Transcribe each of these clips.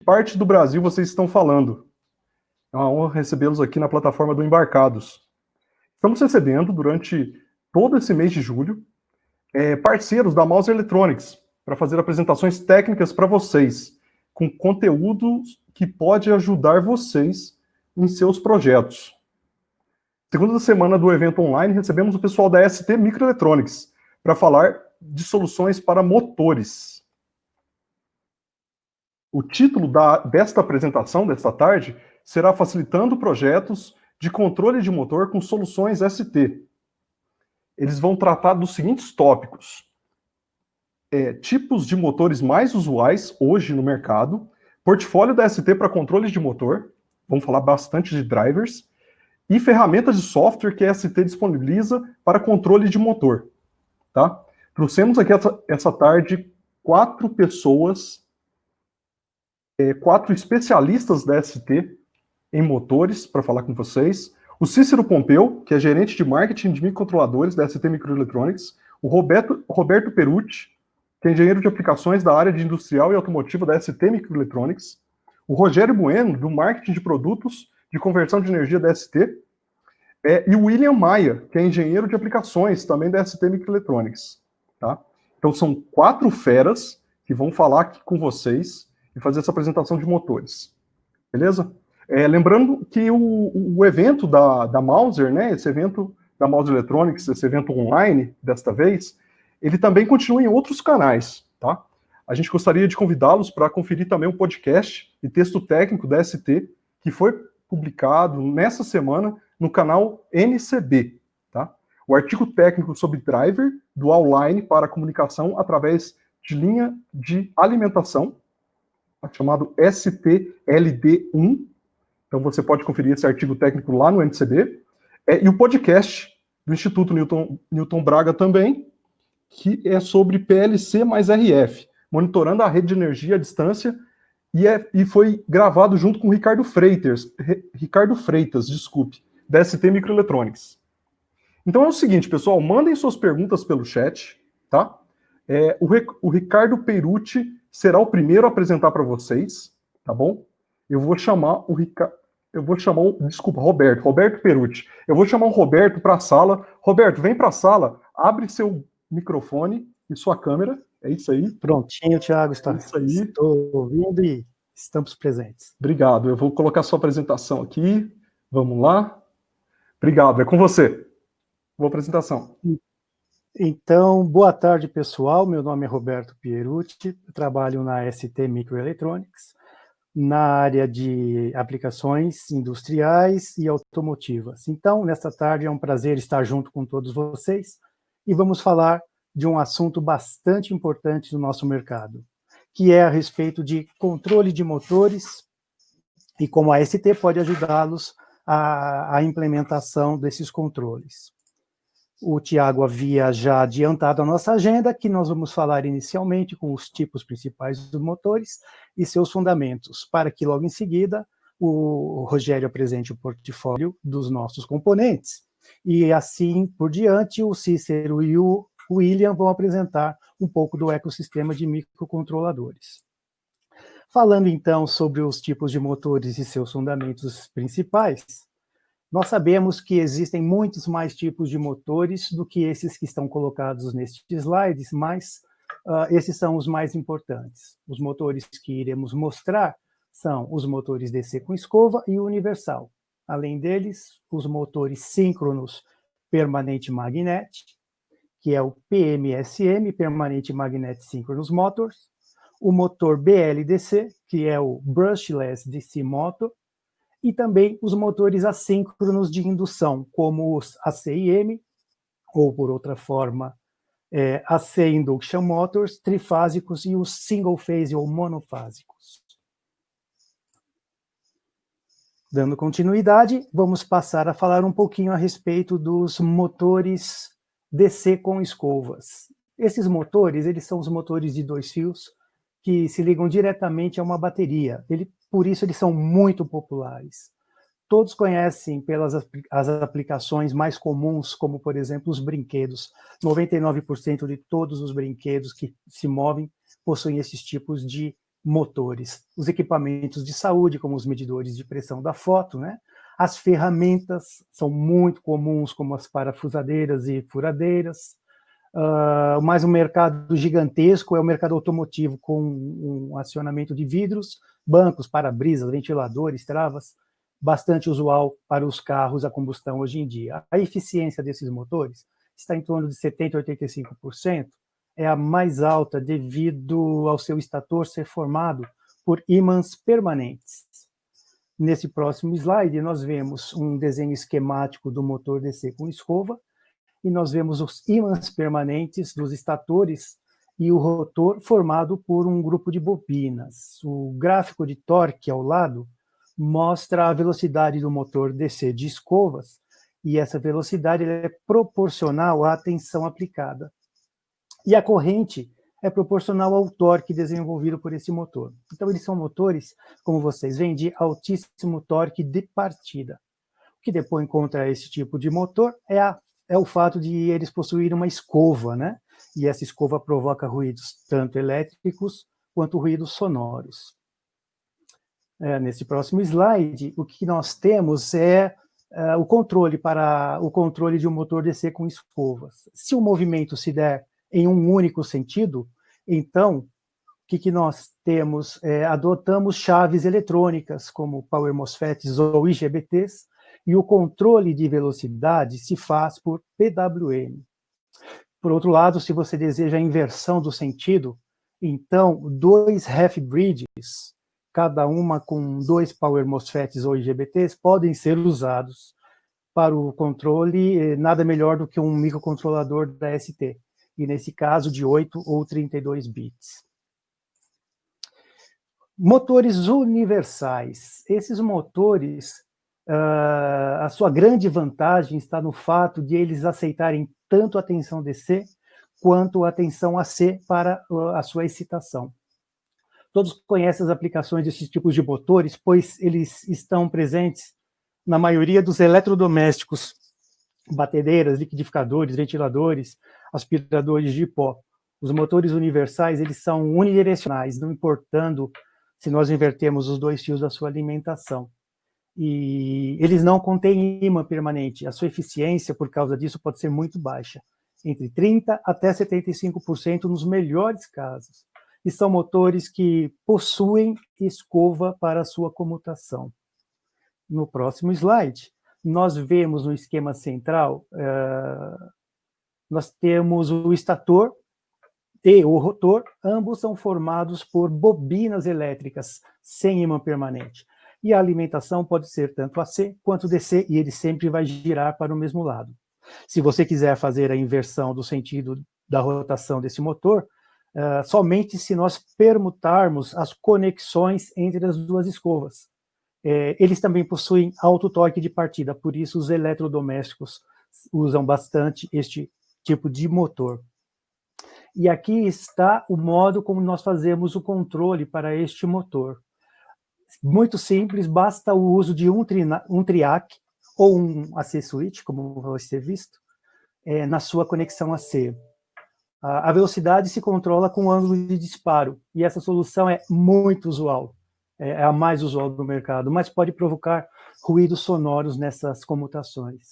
parte do Brasil vocês estão falando? É uma honra recebê-los aqui na plataforma do Embarcados. Estamos recebendo, durante todo esse mês de julho, parceiros da Mauser Electronics para fazer apresentações técnicas para vocês, com conteúdo que pode ajudar vocês em seus projetos. Segunda semana do evento online, recebemos o pessoal da ST Microelectronics para falar de soluções para motores. O título desta apresentação, desta tarde, será Facilitando Projetos de Controle de Motor com Soluções ST. Eles vão tratar dos seguintes tópicos. Tipos de motores mais usuais hoje no mercado, portfólio da ST para controles de motor, vamos falar bastante de drivers, e ferramentas de software que a ST disponibiliza para controle de motor. Tá? Trouxemos aqui essa tarde 4 pessoas, 4 especialistas da ST em motores para falar com vocês. O Cícero Pompeu, que é gerente de marketing de microcontroladores da ST Microelectronics. O Roberto Perucci, que é engenheiro de aplicações da área de industrial e automotiva da ST Microelectronics. O Rogério Bueno, do marketing de produtos de conversão de energia da ST. E o William Maia, que é engenheiro de aplicações também da ST Microelectronics. Tá? Então são 4 feras que vão falar aqui com vocês e fazer essa apresentação de motores. Beleza? Lembrando que o evento da Mauser, né, esse evento da Mauser Electronics, esse evento online, desta vez, ele também continua em outros canais, tá? A gente gostaria de convidá-los para conferir também o podcast e texto técnico da ST, que foi publicado nessa semana no canal NCB, tá? O artigo técnico sobre driver dual line para comunicação através de linha de alimentação, chamado STLD1. Então você pode conferir esse artigo técnico lá no NCB. E o podcast do Instituto Newton Braga também, que é sobre PLC mais RF, monitorando a rede de energia à distância, e foi gravado junto com o Ricardo Freitas, da ST Microelectronics. Então é o seguinte, pessoal, mandem suas perguntas pelo chat, tá? O Ricardo Perucci será o primeiro a apresentar para vocês, tá bom? Eu vou chamar o Roberto Perucci. Eu vou chamar o Roberto para a sala. Roberto, vem para a sala, abre seu microfone e sua câmera. É isso aí. Prontinho, Thiago. É isso aí. Estou ouvindo e estamos presentes. Obrigado. Eu vou colocar sua apresentação aqui. Vamos lá. Obrigado. É com você. Boa apresentação. Então, boa tarde, pessoal. Meu nome é Roberto Perucci. Eu trabalho na ST Microelectronics, na área de aplicações industriais e automotivas. Então, nesta tarde é um prazer estar junto com todos vocês e vamos falar de um assunto bastante importante no nosso mercado, que é a respeito de controle de motores e como a ST pode ajudá-los à implementação desses controles. O Thiago havia já adiantado a nossa agenda, que nós vamos falar inicialmente com os tipos principais dos motores e seus fundamentos, para que logo em seguida o Rogério apresente o portfólio dos nossos componentes. E assim por diante, o Cícero e o William vão apresentar um pouco do ecossistema de microcontroladores. Falando então sobre os tipos de motores e seus fundamentos principais, nós sabemos que existem muitos mais tipos de motores do que esses que estão colocados nestes slides, mas esses são os mais importantes. Os motores que iremos mostrar são os motores DC com escova e universal. Além deles, os motores síncronos Permanent Magnet, que é o PMSM, Permanent Magnet Synchronous Motors, o motor BLDC, que é o Brushless DC Motor, e também os motores assíncronos de indução, como os ACIM, ou por outra forma, AC Induction Motors, trifásicos e os single-phase ou monofásicos. Dando continuidade, vamos passar a falar um pouquinho a respeito dos motores DC com escovas. Esses motores, eles são os motores de 2 fios que se ligam diretamente a uma bateria. Por isso eles são muito populares. Todos conhecem pelas as aplicações mais comuns, como, por exemplo, os brinquedos. 99% de todos os brinquedos que se movem possuem esses tipos de motores, os equipamentos de saúde, como os medidores de pressão da foto, né? As ferramentas são muito comuns, como as parafusadeiras e furadeiras. Mais um mercado gigantesco é o mercado automotivo, com um acionamento de vidros, bancos, para-brisas, ventiladores, travas, bastante usual para os carros a combustão hoje em dia. A eficiência desses motores está em torno de 70% a 85%, é a mais alta devido ao seu estator ser formado por ímãs permanentes. Nesse próximo slide, nós vemos um desenho esquemático do motor DC com escova, e nós vemos os ímãs permanentes dos estatores e o rotor formado por um grupo de bobinas. O gráfico de torque ao lado mostra a velocidade do motor DC de escovas, e essa velocidade é proporcional à tensão aplicada. E a corrente é proporcional ao torque desenvolvido por esse motor. Então, eles são motores, como vocês veem, de altíssimo torque de partida. O que depõe contra esse tipo de motor é o fato de eles possuírem uma escova, né? E essa escova provoca ruídos tanto elétricos quanto ruídos sonoros. Nesse próximo slide, o que nós temos é o controle de um motor DC com escovas. Se o movimento se der em um único sentido, então, o que nós temos? Adotamos chaves eletrônicas, como Power MOSFETs ou IGBTs, e o controle de velocidade se faz por PWM. Por outro lado, se você deseja a inversão do sentido, então, 2 ref bridges, cada uma com 2 Power MOSFETs ou IGBTs, podem ser usados para o controle, nada melhor do que um microcontrolador da ST, e nesse caso de 8 ou 32 bits. Motores universais. Esses motores, a sua grande vantagem está no fato de eles aceitarem tanto a tensão DC quanto a tensão AC para a sua excitação. Todos conhecem as aplicações desses tipos de motores, pois eles estão presentes na maioria dos eletrodomésticos, batedeiras, liquidificadores, ventiladores, aspiradores de pó. Os motores universais, eles são unidirecionais, não importando se nós invertemos os 2 fios da sua alimentação. E eles não contêm ímã permanente. A sua eficiência, por causa disso, pode ser muito baixa, entre 30% até 75% nos melhores casos. E são motores que possuem escova para a sua comutação. No próximo slide, nós vemos no esquema central, nós temos o estator e o rotor, ambos são formados por bobinas elétricas sem ímã permanente. E a alimentação pode ser tanto AC quanto DC, e ele sempre vai girar para o mesmo lado. Se você quiser fazer a inversão do sentido da rotação desse motor, somente se nós permutarmos as conexões entre as duas escovas. Eles também possuem alto torque de partida, por isso os eletrodomésticos usam bastante este tipo de motor. E aqui está o modo como nós fazemos o controle para este motor. Muito simples, basta o uso de um triac ou um AC switch, como vai ser visto, na sua conexão AC. A velocidade se controla com o ângulo de disparo, e essa solução é muito usual, é a mais usual do mercado, mas pode provocar ruídos sonoros nessas comutações.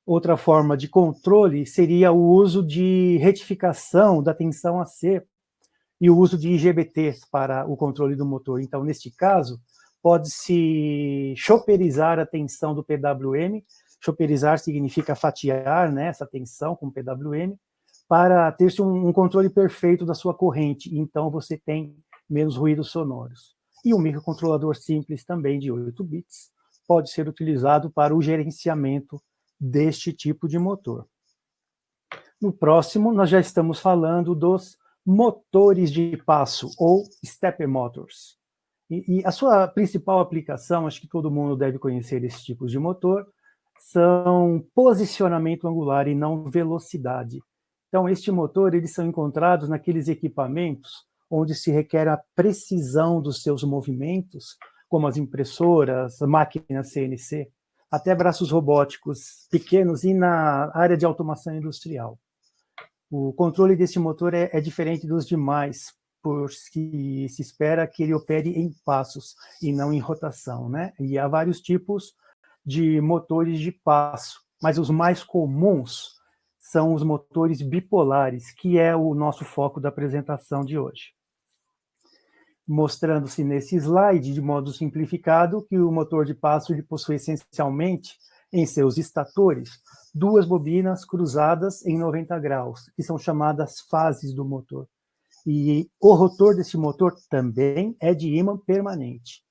Outra forma de controle seria o uso de retificação da tensão AC e o uso de IGBTs para o controle do motor. Então, neste caso, pode-se choperizar a tensão do PWM. Choperizar significa fatiar, né, essa tensão com PWM, para ter-se um controle perfeito da sua corrente. Então, você tem menos ruídos sonoros. E um microcontrolador simples, também de 8 bits, pode ser utilizado para o gerenciamento deste tipo de motor. No próximo, nós já estamos falando dos motores de passo, ou stepper motors. E a sua principal aplicação, acho que todo mundo deve conhecer esses tipos de motor, são posicionamento angular e não velocidade. Então, este motor, eles são encontrados naqueles equipamentos onde se requer a precisão dos seus movimentos, como as impressoras, máquinas CNC, até braços robóticos pequenos e na área de automação industrial. O controle desse motor é diferente dos demais, porque se espera que ele opere em passos e não em rotação, né? E há vários tipos de motores de passo, mas os mais comuns são os motores bipolares, que é o nosso foco da apresentação de hoje. Mostrando-se nesse slide, de modo simplificado, que o motor de passo ele possui essencialmente, em seus estatores, duas bobinas cruzadas em 90 graus, que são chamadas fases do motor. E o rotor desse motor também é de ímã permanente.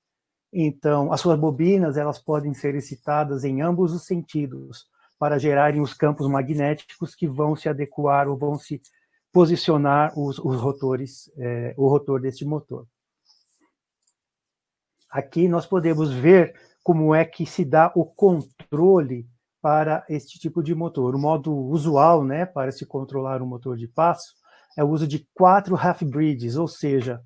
Então, as suas bobinas elas podem ser excitadas em ambos os sentidos, para gerarem os campos magnéticos que vão se adequar ou vão se posicionar os rotores, o rotor deste motor. Aqui nós podemos ver como é que se dá o controle para este tipo de motor. O modo usual, né, para se controlar um motor de passo é o uso de 4 half bridges, ou seja,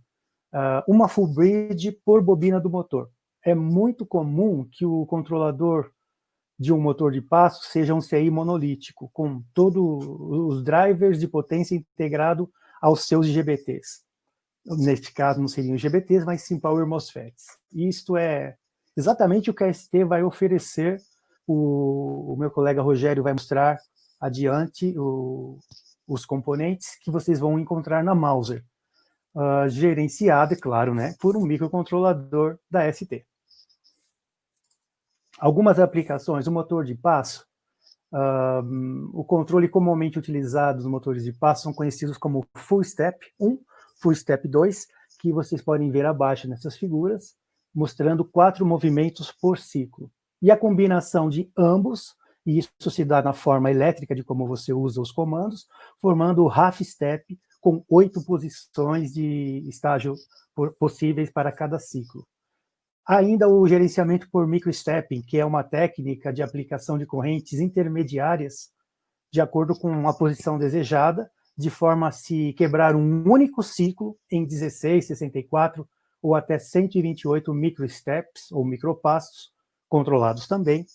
uma full bridge por bobina do motor. É muito comum que o controlador de um motor de passo seja um CI monolítico, com todos os drivers de potência integrado aos seus IGBTs. Neste caso, não seriam IGBTs, mas sim Power MOSFETs. E isto é exatamente o que a ST vai oferecer. O meu colega Rogério vai mostrar adiante os componentes que vocês vão encontrar na Mouser, gerenciada, é claro, né, por um microcontrolador da ST. Algumas aplicações, o motor de passo, o controle comumente utilizado nos motores de passo são conhecidos como Full Step 1, Full Step 2, que vocês podem ver abaixo nessas figuras, mostrando 4 movimentos por ciclo. E a combinação de ambos, e isso se dá na forma elétrica de como você usa os comandos, formando o Half Step com 8 posições de estágio possíveis para cada ciclo. Ainda o gerenciamento por microstepping, que é uma técnica de aplicação de correntes intermediárias de acordo com a posição desejada, de forma a se quebrar um único ciclo em 16, 64 ou até 128 microsteps ou micropassos, controlados também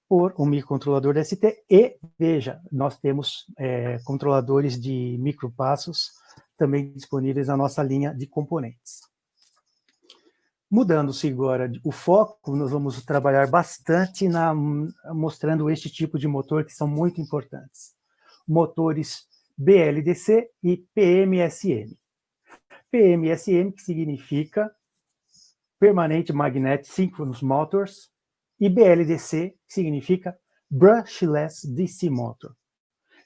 por um microcontrolador da ST. E, veja, nós temos controladores de micropassos também disponíveis na nossa linha de componentes. Mudando-se agora o foco, nós vamos trabalhar bastante mostrando este tipo de motor que são muito importantes. Motores BLDC e PMSM. PMSM, que significa Permanent Magnet Synchronous Motors, e BLDC, que significa Brushless DC Motor.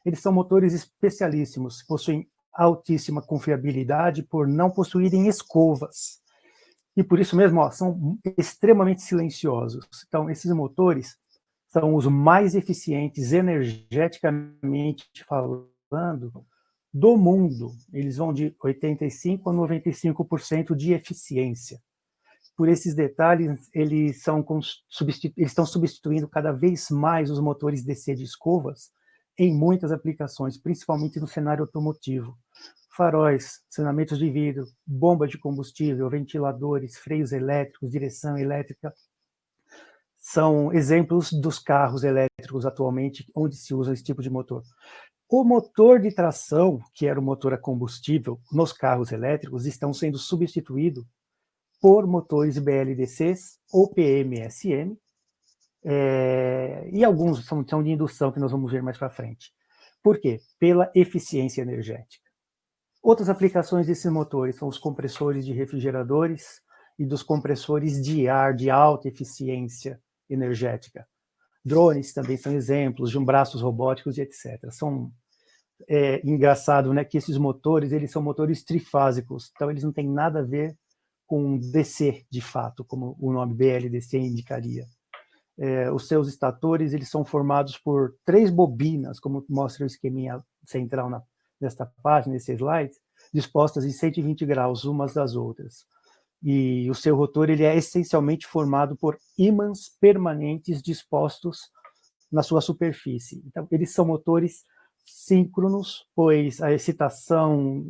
Eles são motores especialíssimos, possuem altíssima confiabilidade por não possuírem escovas. E por isso mesmo, são extremamente silenciosos. Então, esses motores são os mais eficientes energeticamente falando do mundo. Eles vão de 85% a 95% de eficiência. Por esses detalhes, eles estão substituindo cada vez mais os motores DC de escovas em muitas aplicações, principalmente no cenário automotivo. Faróis, acionamentos de vidro, bomba de combustível, ventiladores, freios elétricos, direção elétrica, são exemplos dos carros elétricos atualmente, onde se usa esse tipo de motor. O motor de tração, que era o motor a combustível, nos carros elétricos, estão sendo substituídos por motores BLDCs ou PMSM, e alguns são de indução, que nós vamos ver mais para frente. Por quê? Pela eficiência energética. Outras aplicações desses motores são os compressores de refrigeradores e dos compressores de ar de alta eficiência energética. Drones também são exemplos de braços robóticos e etc. Engraçado, né, que esses motores, eles são motores trifásicos, então eles não têm nada a ver com DC, de fato, como o nome BLDC indicaria. Os seus estatores, eles são formados por 3 bobinas, como mostra o esqueminha central nesta página, nesse slide, dispostas em 120 graus umas das outras. E o seu rotor ele é essencialmente formado por ímãs permanentes dispostos na sua superfície. Então, eles são motores síncronos, pois a excitação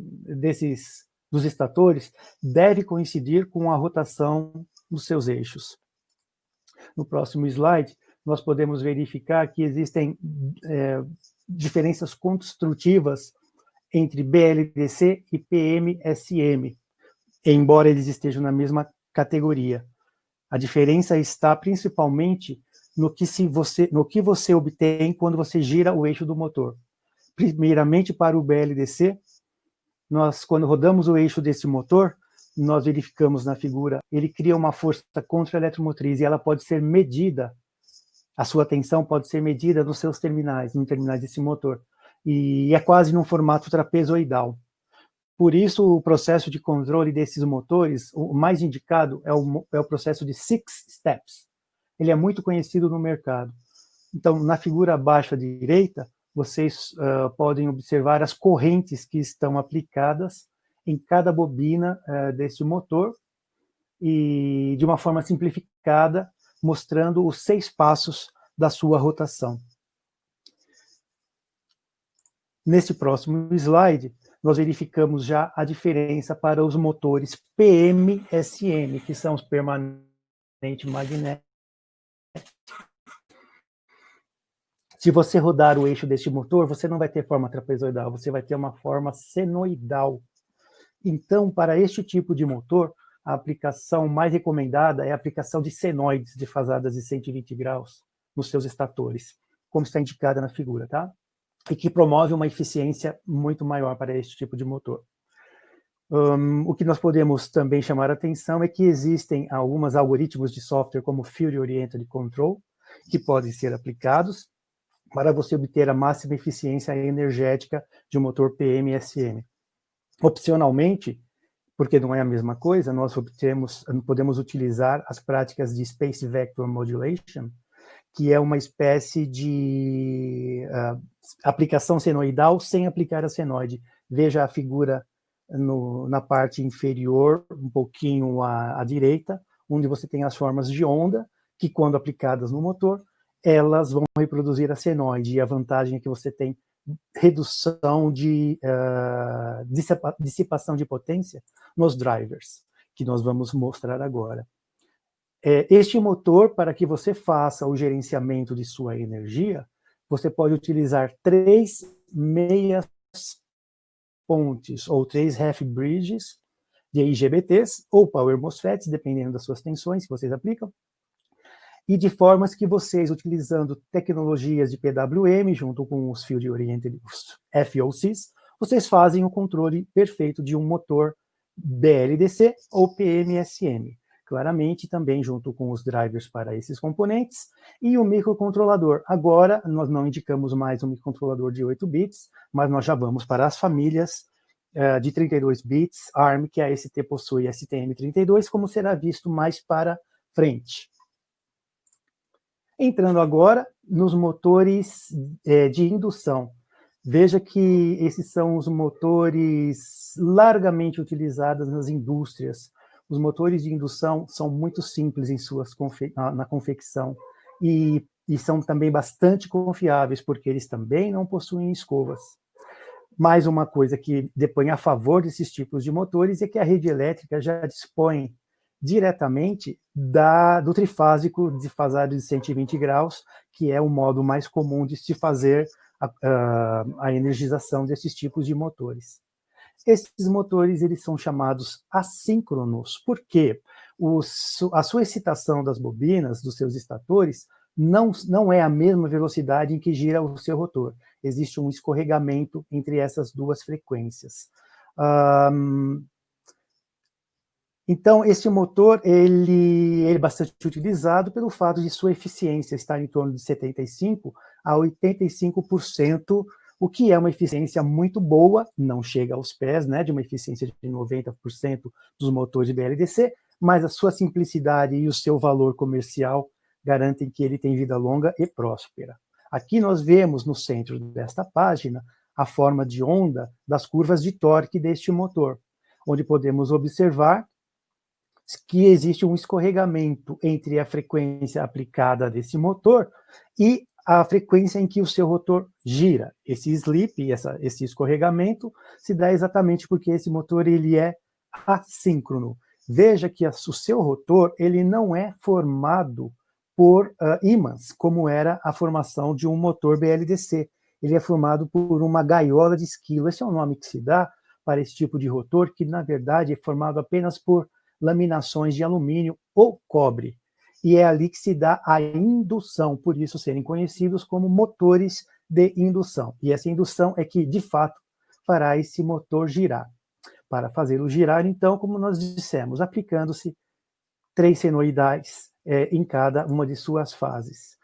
dos estatores deve coincidir com a rotação dos seus eixos. No próximo slide, nós podemos verificar que existem diferenças construtivas entre BLDC e PMSM, embora eles estejam na mesma categoria. A diferença está principalmente no que você obtém quando você gira o eixo do motor. Primeiramente, para o BLDC, quando rodamos o eixo desse motor, nós verificamos na figura, ele cria uma força contra-eletromotriz e ela pode ser medida, a sua tensão pode ser medida nos seus terminais, nos terminais desse motor. E é quase num formato trapezoidal. Por isso, o processo de controle desses motores, o mais indicado é o processo de 6 steps. Ele é muito conhecido no mercado. Então, na figura abaixo à direita, vocês podem observar as correntes que estão aplicadas em cada bobina desse motor e, de uma forma simplificada, mostrando os 6 passos da sua rotação. Nesse próximo slide, nós verificamos já a diferença para os motores PM-SM, que são os permanente magnéticos. Se você rodar o eixo deste motor, você não vai ter forma trapezoidal, você vai ter uma forma senoidal. Então, para este tipo de motor, a aplicação mais recomendada é a aplicação de senoides de fasadas de 120 graus nos seus estatores, como está indicada na figura, tá? E que promove uma eficiência muito maior para este tipo de motor. O que nós podemos também chamar a atenção é que existem alguns algoritmos de software, como Field Oriented Control, que podem ser aplicados para você obter a máxima eficiência energética de um motor PM-SM. Opcionalmente, porque não é a mesma coisa, nós podemos utilizar as práticas de Space Vector Modulation, que é uma espécie de aplicação senoidal sem aplicar a senoide. Veja a figura na parte inferior, um pouquinho à direita, onde você tem as formas de onda, que quando aplicadas no motor, elas vão reproduzir a senoide, e a vantagem é que você tem redução de dissipação de potência nos drivers, que nós vamos mostrar agora. Este motor, para que você faça o gerenciamento de sua energia, você pode utilizar 3 meias pontes ou 3 half bridges de IGBTs ou Power MOSFETs, dependendo das suas tensões que vocês aplicam, e de formas que vocês, utilizando tecnologias de PWM, junto com os Field Oriented FOCs, vocês fazem o controle perfeito de um motor BLDC ou PM-SM. Claramente, também junto com os drivers para esses componentes, e o microcontrolador. Agora, nós não indicamos mais um microcontrolador de 8 bits, mas nós já vamos para as famílias de 32 bits, ARM, que a ST possui STM32, como será visto mais para frente. Entrando agora nos motores de indução. Veja que esses são os motores largamente utilizados nas indústrias. Os motores de indução são muito simples em na confecção e são também bastante confiáveis, porque eles também não possuem escovas. Mais uma coisa que depõe a favor desses tipos de motores é que a rede elétrica já dispõe diretamente do trifásico de fasado de 120 graus, que é o modo mais comum de se fazer a energização desses tipos de motores. Esses motores, eles são chamados assíncronos, porque a sua excitação das bobinas, dos seus estatores, não é a mesma velocidade em que gira o seu rotor. Existe um escorregamento entre essas duas frequências. Então, esse motor ele é bastante utilizado pelo fato de sua eficiência estar em torno de 75% a 85%, o que é uma eficiência muito boa, não chega aos pés, né, de uma eficiência de 90% dos motores de BLDC, mas a sua simplicidade e o seu valor comercial garantem que ele tem vida longa e próspera. Aqui nós vemos no centro desta página a forma de onda das curvas de torque deste motor, onde podemos observar que existe um escorregamento entre a frequência aplicada desse motor e a frequência em que o seu rotor gira. Esse slip, esse escorregamento, se dá exatamente porque esse motor ele é assíncrono. Veja que o seu rotor ele não é formado por ímãs, como era a formação de um motor BLDC. Ele é formado por uma gaiola de esquilo. Esse é o nome que se dá para esse tipo de rotor, que na verdade é formado apenas por laminações de alumínio ou cobre. E é ali que se dá a indução, por isso serem conhecidos como motores de indução. E essa indução é que, de fato, fará esse motor girar. Para fazê-lo girar, então, como nós dissemos, aplicando-se 3 senoidais em cada uma de suas fases.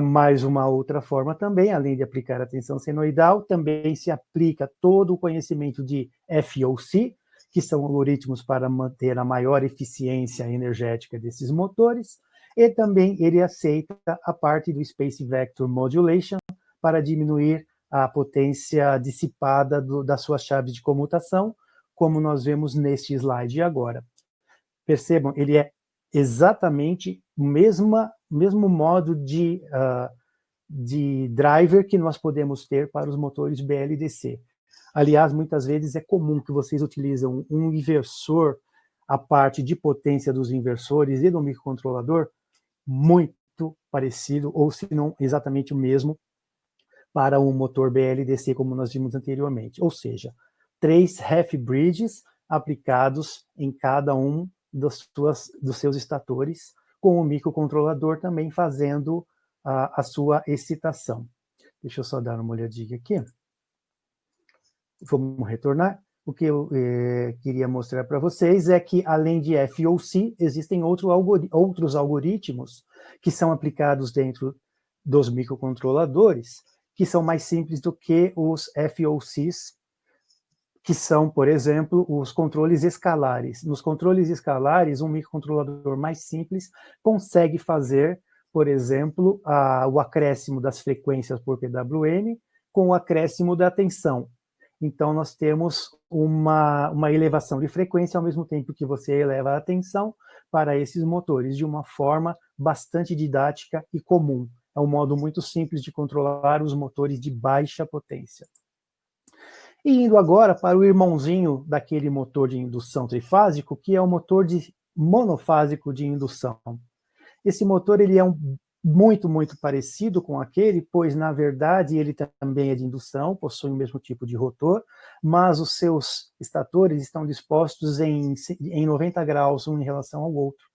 Mais uma outra forma também, além de aplicar a tensão senoidal, também se aplica todo o conhecimento de FOC, que são algoritmos para manter a maior eficiência energética desses motores, e também ele aceita a parte do Space Vector Modulation para diminuir a potência dissipada das suas chaves de comutação, como nós vemos neste slide agora. Percebam, ele é exatamente o mesmo modo de driver que nós podemos ter para os motores BLDC. Aliás, muitas vezes é comum que vocês utilizam um inversor, a parte de potência dos inversores e do microcontrolador, muito parecido, ou se não exatamente o mesmo, para um motor BLDC, como nós vimos anteriormente. Ou seja, 3 half bridges aplicados em cada um dos seus estatores, com o microcontrolador também fazendo a sua excitação. Deixa eu só dar uma olhadinha aqui. Vamos retornar. O que eu queria mostrar para vocês é que, além de FOC, existem outros algoritmos que são aplicados dentro dos microcontroladores, que são mais simples do que os FOCs, que são, por exemplo, os controles escalares. Nos controles escalares, um microcontrolador mais simples consegue fazer, por exemplo, o acréscimo das frequências por PWM com o acréscimo da tensão. Então, nós temos uma elevação de frequência ao mesmo tempo que você eleva a tensão para esses motores, de uma forma bastante didática e comum. É um modo muito simples de controlar os motores de baixa potência. E indo agora para o irmãozinho daquele motor de indução trifásico, que é o motor monofásico de indução. Esse motor ele é muito parecido com aquele, pois, na verdade, ele também é de indução, possui o mesmo tipo de rotor, mas os seus estatores estão dispostos em 90 graus um em relação ao outro.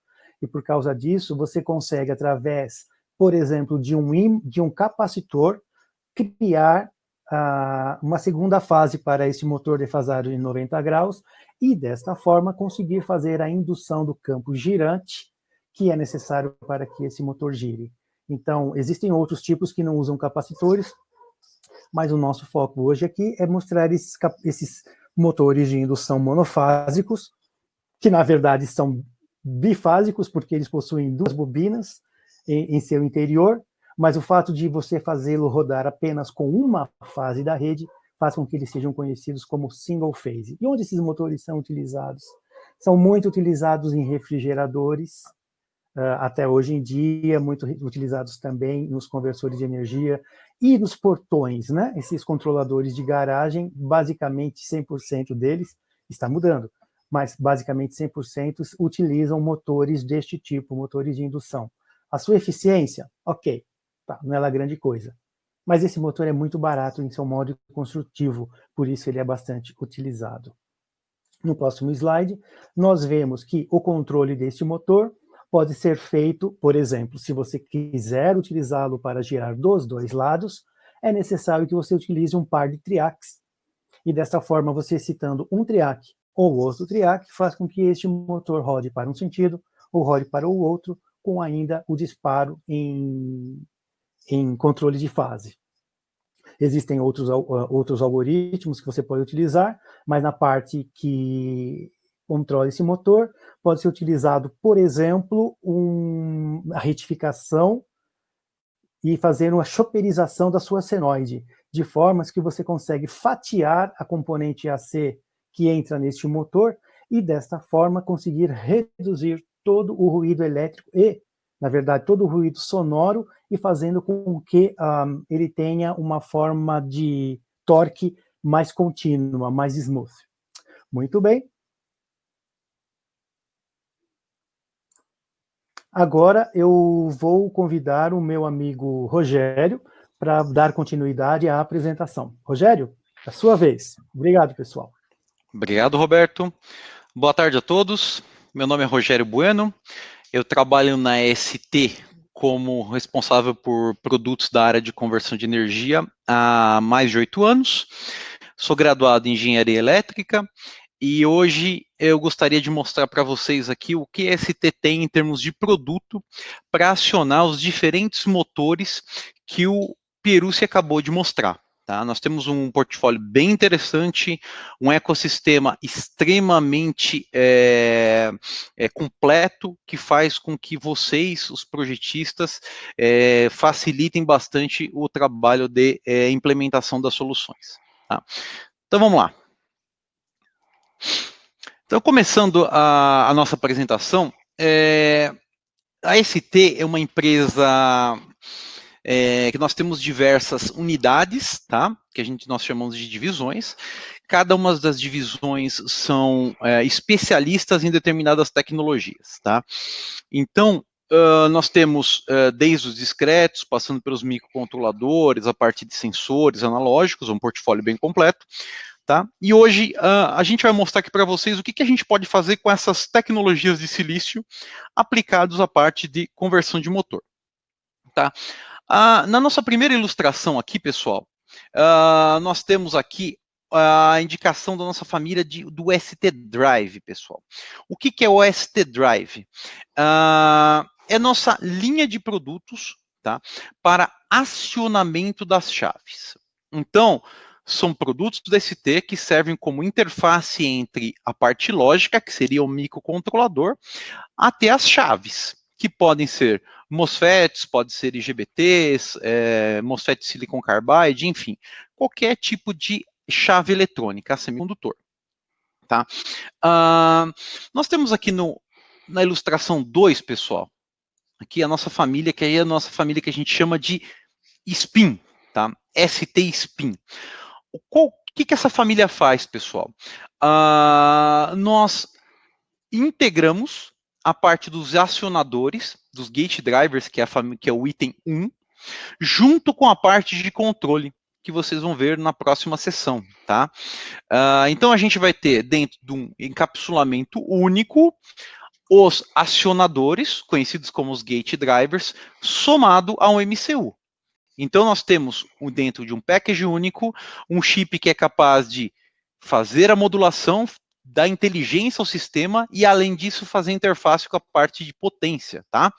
E por causa disso, você consegue, através, por exemplo, de um capacitor, criar uma segunda fase para esse motor defasado em 90 graus e, desta forma, conseguir fazer a indução do campo girante que é necessário para que esse motor gire. Então, existem outros tipos que não usam capacitores, mas o nosso foco hoje aqui é mostrar esses motores de indução monofásicos, que na verdade são bifásicos, porque eles possuem 2 bobinas em seu interior, mas o fato de você fazê-lo rodar apenas com uma fase da rede faz com que eles sejam conhecidos como single phase. E onde esses motores são utilizados? São muito utilizados em refrigeradores, até hoje em dia, muito utilizados também nos conversores de energia e nos portões, né? Esses controladores de garagem, basicamente 100% deles, está mudando, mas basicamente 100% utilizam motores deste tipo, motores de indução. A sua eficiência? Ok, tá, não é lá grande coisa. Mas esse motor é muito barato em seu modo construtivo, por isso ele é bastante utilizado. No próximo slide, nós vemos que o controle deste motor pode ser feito, por exemplo, se você quiser utilizá-lo para girar dos 2 lados, é necessário que você utilize um par de triacs. E dessa forma, você excitando um triac ou outro triac, faz com que este motor rode para um sentido ou rode para o outro, com ainda o disparo em controle de fase. Existem outros algoritmos que você pode utilizar, mas na parte que controla esse motor, pode ser utilizado, por exemplo, a retificação e fazer uma choperização da sua senoide, de formas que você consegue fatiar a componente AC que entra neste motor e, desta forma, conseguir reduzir todo o ruído elétrico e, na verdade, todo o ruído sonoro e fazendo com que ele tenha uma forma de torque mais contínua, mais smooth. Muito bem. Agora eu vou convidar o meu amigo Rogério para dar continuidade à apresentação. Rogério, é a sua vez. Obrigado, pessoal. Obrigado, Roberto. Boa tarde a todos. Meu nome é Rogério Bueno. Eu trabalho na ST como responsável por produtos da área de conversão de energia há mais de 8 anos. Sou graduado em engenharia elétrica e hoje eu gostaria de mostrar para vocês aqui o que a ST tem em termos de produto para acionar os diferentes motores que o Pierucci acabou de mostrar. Tá? Nós temos um portfólio bem interessante, um ecossistema extremamente completo, que faz com que vocês, os projetistas, facilitem bastante o trabalho de implementação das soluções. Tá? Então vamos lá. Então, começando a nossa apresentação, a ST é uma empresa que nós temos diversas unidades, tá? Que nós chamamos de divisões. Cada uma das divisões são especialistas em determinadas tecnologias, tá? Então, nós temos desde os discretos, passando pelos microcontroladores, a parte de sensores analógicos, um portfólio bem completo, tá? E hoje a gente vai mostrar aqui para vocês o que a gente pode fazer com essas tecnologias de silício aplicados à parte de conversão de motor, tá? Na nossa primeira ilustração aqui, pessoal, nós temos aqui a indicação da nossa família do ST Drive, pessoal. O que é o ST Drive? É nossa linha de produtos, tá, para acionamento das chaves. Então, são produtos do ST que servem como interface entre a parte lógica, que seria o microcontrolador, até as chaves, que podem ser MOSFETs, pode ser IGBTs, MOSFET Silicon Carbide, enfim, qualquer tipo de chave eletrônica, semicondutor. Tá? Nós temos aqui na ilustração 2, pessoal, aqui a nossa família, que é a nossa família que a gente chama de SPIN, tá? ST SPIN. O que essa família faz, pessoal? Nós integramos a parte dos acionadores, dos gate drivers, que é o item 1, junto com a parte de controle, que vocês vão ver na próxima sessão, tá? Então a gente vai ter, dentro de um encapsulamento único, os acionadores, conhecidos como os gate drivers, somado a um MCU. Então nós temos, dentro de um package único, um chip que é capaz de fazer a modulação, dar inteligência ao sistema e, além disso, fazer interface com a parte de potência, tá?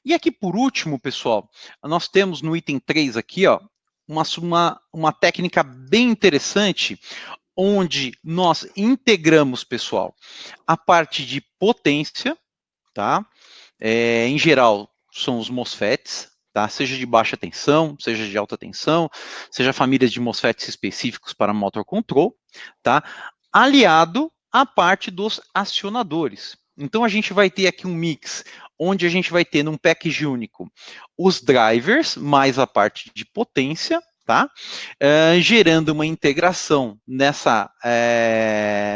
E aqui, por último, pessoal, nós temos no item 3 aqui, ó, uma técnica bem interessante, onde nós integramos, pessoal, a parte de potência, tá? Em geral, são os MOSFETs, tá? Seja de baixa tensão, seja de alta tensão, seja famílias de MOSFETs específicos para motor control, tá? Aliado à parte dos acionadores. Então a gente vai ter aqui um mix, onde a gente vai ter num package único os drivers, mais a parte de potência, tá? Gerando uma integração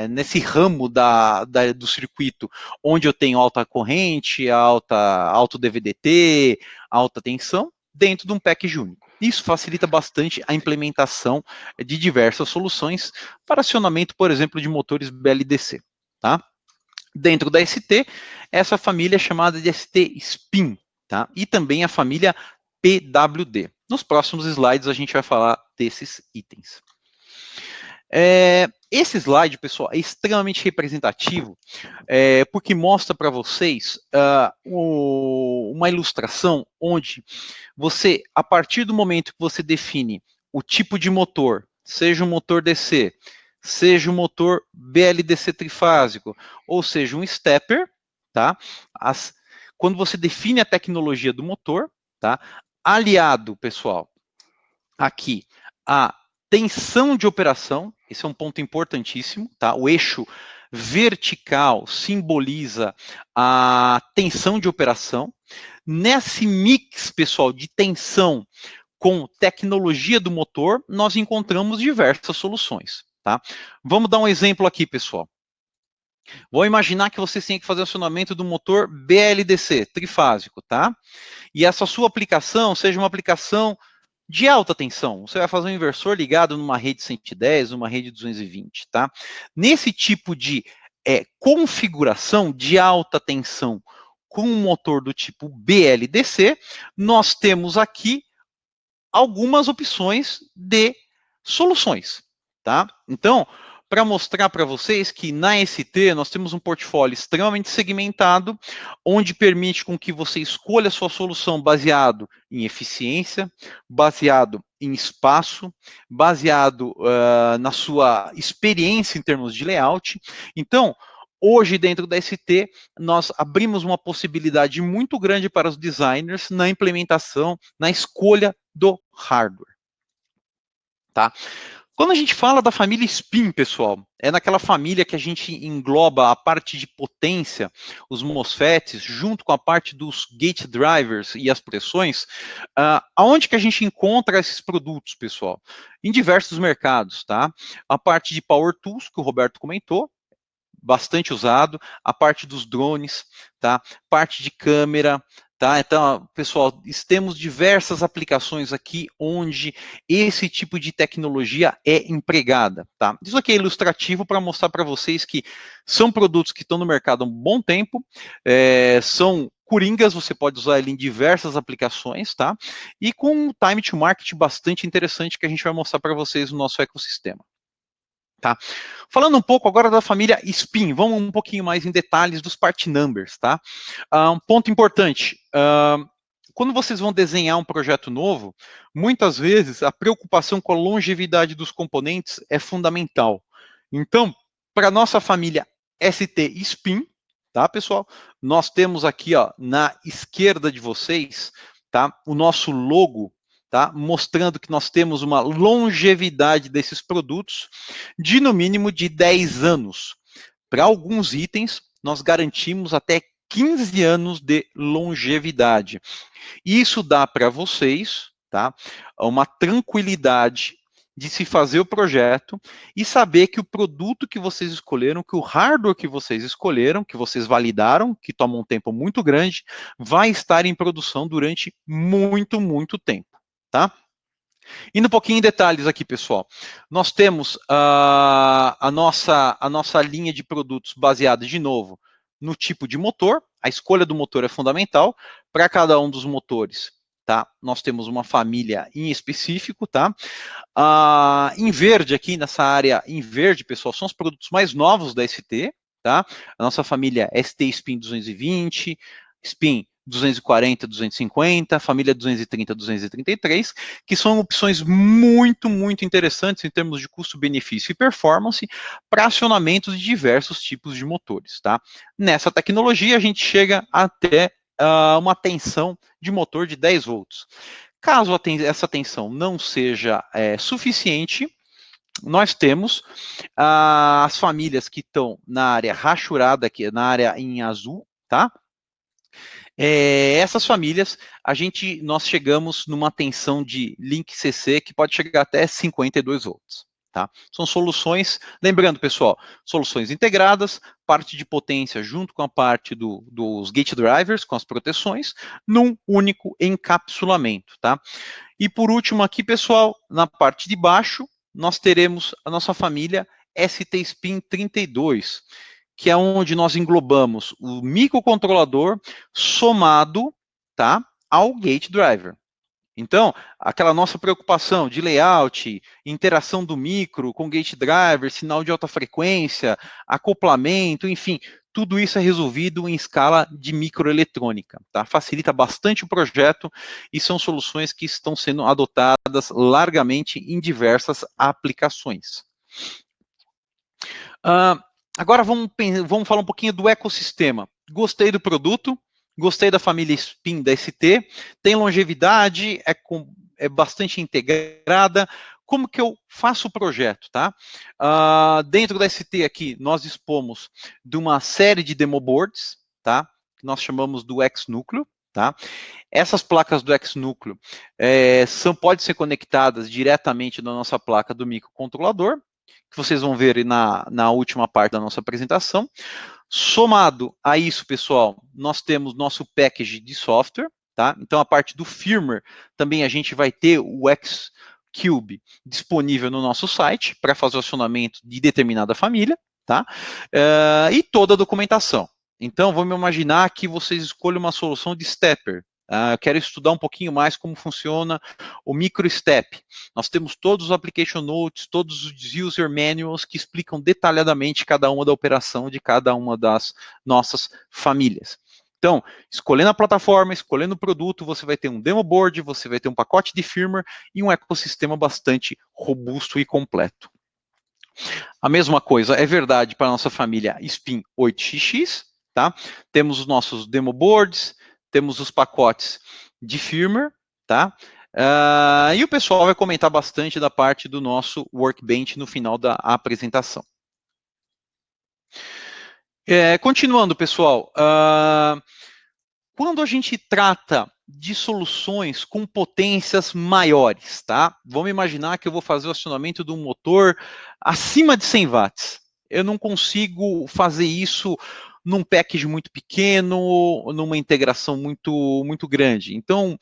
nesse ramo do circuito, onde eu tenho alta corrente, alto DVDT, alta tensão, dentro de um package único. Isso facilita bastante a implementação de diversas soluções para acionamento, por exemplo, de motores BLDC, tá? Dentro da ST, essa família é chamada de ST SPIN, tá? E também a família PWD. Nos próximos slides a gente vai falar desses itens. Esse slide, pessoal, é extremamente representativo, porque mostra para vocês uma ilustração onde você, a partir do momento que você define o tipo de motor, seja um motor DC, seja um motor BLDC trifásico, ou seja, um stepper, tá? Quando você define a tecnologia do motor, tá? Aliado, pessoal, aqui, a tensão de operação, esse é um ponto importantíssimo, tá? O eixo vertical simboliza a tensão de operação. Nesse mix, pessoal, de tensão com tecnologia do motor, nós encontramos diversas soluções, tá? Vamos dar um exemplo aqui, pessoal. Vou imaginar que você tem que fazer acionamento do motor BLDC, trifásico, tá? E essa sua aplicação seja uma aplicação de alta tensão. Você vai fazer um inversor ligado numa rede 110, numa rede 220, tá? Nesse tipo de configuração de alta tensão com um motor do tipo BLDC, nós temos aqui algumas opções de soluções, tá? Então, para mostrar para vocês que na ST nós temos um portfólio extremamente segmentado, onde permite com que você escolha a sua solução baseado em eficiência, baseado em espaço, baseado na sua experiência em termos de layout. Então, hoje, dentro da ST, nós abrimos uma possibilidade muito grande para os designers na implementação, na escolha do hardware. Tá? Quando a gente fala da família SPIN, pessoal, é naquela família que a gente engloba a parte de potência, os MOSFETs, junto com a parte dos gate drivers e as pressões, aonde que a gente encontra esses produtos, pessoal? Em diversos mercados, tá? A parte de Power Tools, que o Roberto comentou, bastante usado, a parte dos drones, tá? Parte de câmera, tá? Então, pessoal, temos diversas aplicações aqui onde esse tipo de tecnologia é empregada, tá? Isso aqui é ilustrativo para mostrar para vocês que são produtos que estão no mercado há um bom tempo, são coringas, você pode usar ele em diversas aplicações, tá? E com um time to market bastante interessante que a gente vai mostrar para vocês no nosso ecossistema. Tá? Falando um pouco agora da família SPIN, vamos um pouquinho mais em detalhes dos part numbers, tá? Um ponto importante, quando vocês vão desenhar um projeto novo, muitas vezes a preocupação com a longevidade dos componentes é fundamental. Então, para a nossa família ST SPIN, tá, pessoal? Nós temos aqui, ó, na esquerda de vocês, tá, o nosso logo, tá, mostrando que nós temos uma longevidade desses produtos de no mínimo de 10 anos. Para alguns itens, nós garantimos até 15 anos de longevidade. Isso dá para vocês, tá, uma tranquilidade de se fazer o projeto e saber que o produto que vocês escolheram, que o hardware que vocês escolheram, que vocês validaram, que toma um tempo muito grande, vai estar em produção durante muito, muito tempo. Tá? Indo um pouquinho em detalhes aqui, pessoal. Nós temos a nossa linha de produtos baseada, de novo, no tipo de motor. A escolha do motor é fundamental. Para cada um dos motores, tá? Nós temos uma família em específico, tá? Em verde aqui, nessa área em verde, pessoal, são os produtos mais novos da ST, tá? A nossa família ST SPIN 220, SPIN 240, 250, família 230, 233, que são opções muito, muito interessantes em termos de custo-benefício e performance para acionamentos de diversos tipos de motores, tá? Nessa tecnologia, a gente chega até uma tensão de motor de 10 volts. Caso essa tensão não seja suficiente, nós temos as famílias que estão na área rachurada, aqui, na área em azul, tá? Essas famílias, nós chegamos numa tensão de link CC que pode chegar até 52 volts. Tá? São soluções, lembrando, pessoal, soluções integradas, parte de potência junto com a parte dos gate drivers, com as proteções, num único encapsulamento. Tá? E por último aqui, pessoal, na parte de baixo, nós teremos a nossa família ST SPIN 32, que é onde nós englobamos o microcontrolador somado, tá, ao gate driver. Então, aquela nossa preocupação de layout, interação do micro com gate driver, sinal de alta frequência, acoplamento, enfim, tudo isso é resolvido em escala de microeletrônica, tá? Facilita bastante o projeto e são soluções que estão sendo adotadas largamente em diversas aplicações. Agora vamos falar um pouquinho do ecossistema. Gostei do produto, gostei da família SPIN da ST, tem longevidade, é bastante integrada. Como que eu faço o projeto, tá? Dentro da ST aqui, nós dispomos de uma série de demo boards, tá? Que nós chamamos do X-Núcleo, tá? Essas placas do X-Núcleo podem ser conectadas diretamente na nossa placa do microcontrolador, que vocês vão ver na última parte da nossa apresentação. Somado a isso, pessoal, nós temos nosso package de software, tá? Então, a parte do firmware, também a gente vai ter o Xcube disponível no nosso site para fazer o acionamento de determinada família, tá? E toda a documentação. Então, vamos imaginar que vocês escolhem uma solução de stepper. Eu quero estudar um pouquinho mais como funciona o microstep. Nós temos todos os application notes, todos os user manuals que explicam detalhadamente cada uma da operação de cada uma das nossas famílias. Então, escolhendo a plataforma, escolhendo o produto, você vai ter um demo board, você vai ter um pacote de firmware e um ecossistema bastante robusto e completo. A mesma coisa é verdade para a nossa família Spin 8XX, tá? Temos os nossos demo boards, temos os pacotes de firmware, tá? E o pessoal vai comentar bastante da parte do nosso Workbench no final da apresentação. Continuando, pessoal, quando a gente trata de soluções com potências maiores, tá? Vamos imaginar que eu vou fazer o acionamento de um motor acima de 100 watts. Eu não consigo fazer isso num package muito pequeno, numa integração muito grande. Então,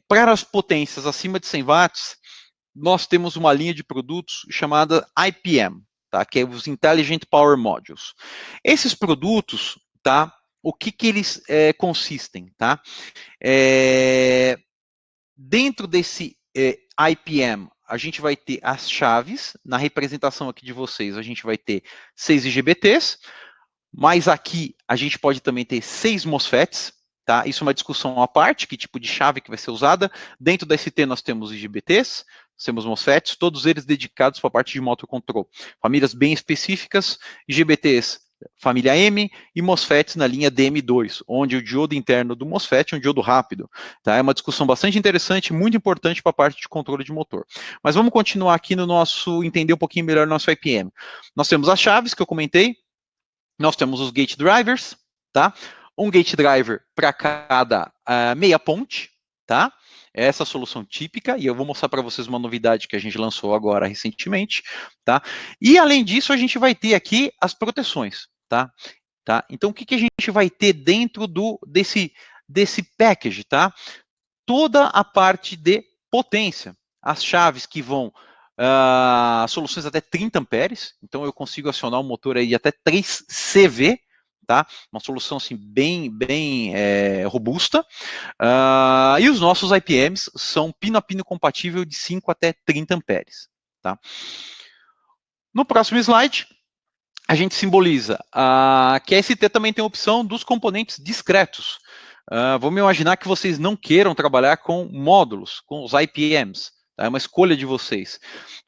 para as potências acima de 100 watts, nós temos uma linha de produtos chamada IPM, tá? Que é os Intelligent Power Modules. Esses produtos, tá? O que eles consistem, tá? Dentro desse IPM, a gente vai ter as chaves. Na representação aqui de vocês, a gente vai ter 6 IGBTs, mas aqui a gente pode também ter 6 MOSFETs, tá? Isso é uma discussão à parte, que tipo de chave que vai ser usada. Dentro da ST nós temos IGBTs, temos MOSFETs, todos eles dedicados para a parte de motor control. Famílias bem específicas, IGBTs família M e MOSFETs na linha DM2, onde o diodo interno do MOSFET é um diodo rápido. Tá? É uma discussão bastante interessante, muito importante para a parte de controle de motor. Mas vamos continuar aqui no nosso, entender um pouquinho melhor o nosso IPM. Nós temos as chaves que eu comentei, nós temos os gate drivers, tá? Um gate driver para cada meia ponte, tá? Essa é a solução típica, e eu vou mostrar para vocês uma novidade que a gente lançou agora recentemente, tá? E além disso, a gente vai ter aqui as proteções, tá? Então, o que a gente vai ter dentro desse package, tá? Toda a parte de potência, as chaves que vão soluções até 30 amperes, então eu consigo acionar um motor aí de até 3 CV, tá? Uma solução assim bem robusta. E os nossos IPMs são pino a pino compatível de 5 até 30 amperes, tá? No próximo slide, a gente simboliza que a ST também tem a opção dos componentes discretos. Vamos imaginar que vocês não queiram trabalhar com módulos, com os IPMs. Tá? É uma escolha de vocês.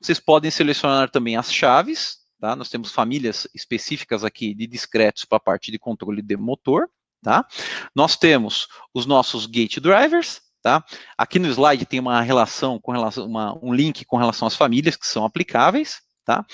Vocês podem selecionar também as chaves. Tá? Nós temos famílias específicas aqui de discretos para a parte de controle de motor. Tá? Nós temos os nossos gate drivers. Tá? Aqui no slide tem um link com relação às famílias que são aplicáveis. Tá?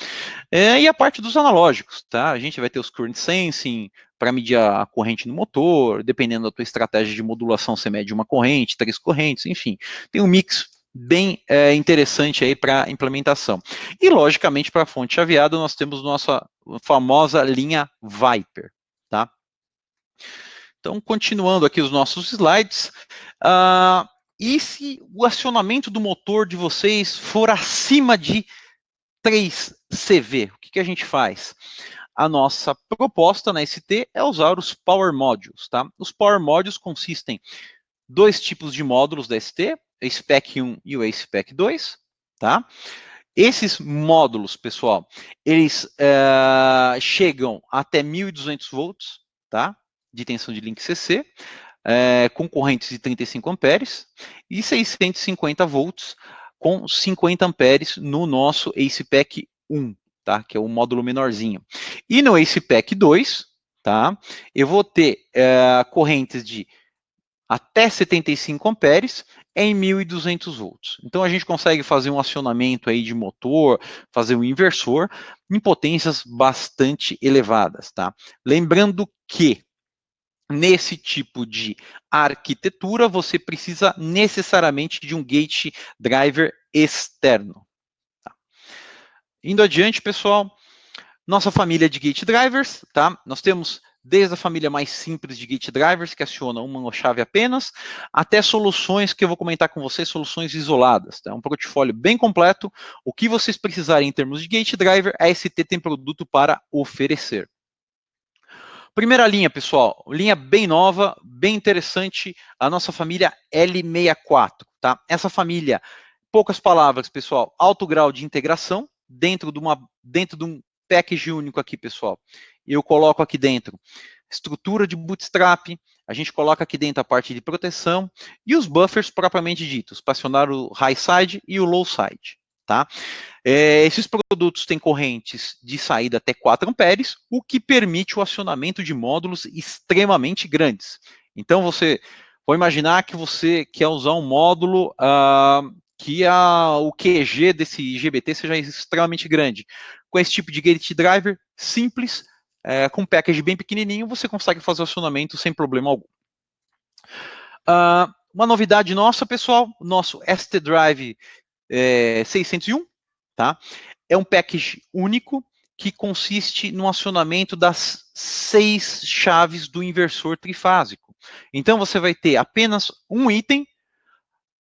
E a parte dos analógicos. Tá? A gente vai ter os current sensing para medir a corrente no motor. Dependendo da tua estratégia de modulação, você mede uma corrente, 3 correntes, enfim. Tem um mix bem interessante aí para implementação. E, logicamente, para a fonte chaveada, nós temos nossa famosa linha Viper, tá? Então, continuando aqui os nossos slides, e se o acionamento do motor de vocês for acima de 3 CV, o que a gente faz? A nossa proposta na ST é usar os Power Modules, tá? Os Power Modules consistem em 2 tipos de módulos da ST, o SPEC 1 e o SPEC 2, tá? Esses módulos, pessoal, eles chegam até 1.200 volts, tá? De tensão de link CC, com correntes de 35 amperes, e 650 volts com 50 amperes no nosso ACPEC 1, tá? Que é o módulo menorzinho. E no ACPEC 2, tá? Eu vou ter correntes de até 75 amperes em 1.200 volts. Então, a gente consegue fazer um acionamento aí de motor, fazer um inversor em potências bastante elevadas, tá? Lembrando que nesse tipo de arquitetura, você precisa necessariamente de um gate driver externo. Tá? Indo adiante, pessoal, nossa família de gate drivers, tá? Nós temos desde a família mais simples de gate drivers, que aciona uma chave apenas, até soluções que eu vou comentar com vocês, soluções isoladas. Tá? Um portfólio bem completo. O que vocês precisarem em termos de gate driver, a ST tem produto para oferecer. Primeira linha, pessoal, linha bem nova, bem interessante, a nossa família L64, tá? Essa família, poucas palavras, pessoal, alto grau de integração dentro de um package único aqui, pessoal. Eu coloco aqui dentro estrutura de bootstrap, a gente coloca aqui dentro a parte de proteção e os buffers propriamente ditos, para acionar o high side e o low side, tá? Esses produtos têm correntes de saída até 4 amperes, o que permite o acionamento de módulos extremamente grandes. Então, você pode imaginar que você quer usar um módulo que o QG desse IGBT seja extremamente grande. Com esse tipo de gate driver simples, com um package bem pequenininho, você consegue fazer o acionamento sem problema algum. Uma novidade nossa, pessoal, nosso ST Drive 601, tá? É um package único que consiste no acionamento das 6 chaves do inversor trifásico. Então, você vai ter apenas um item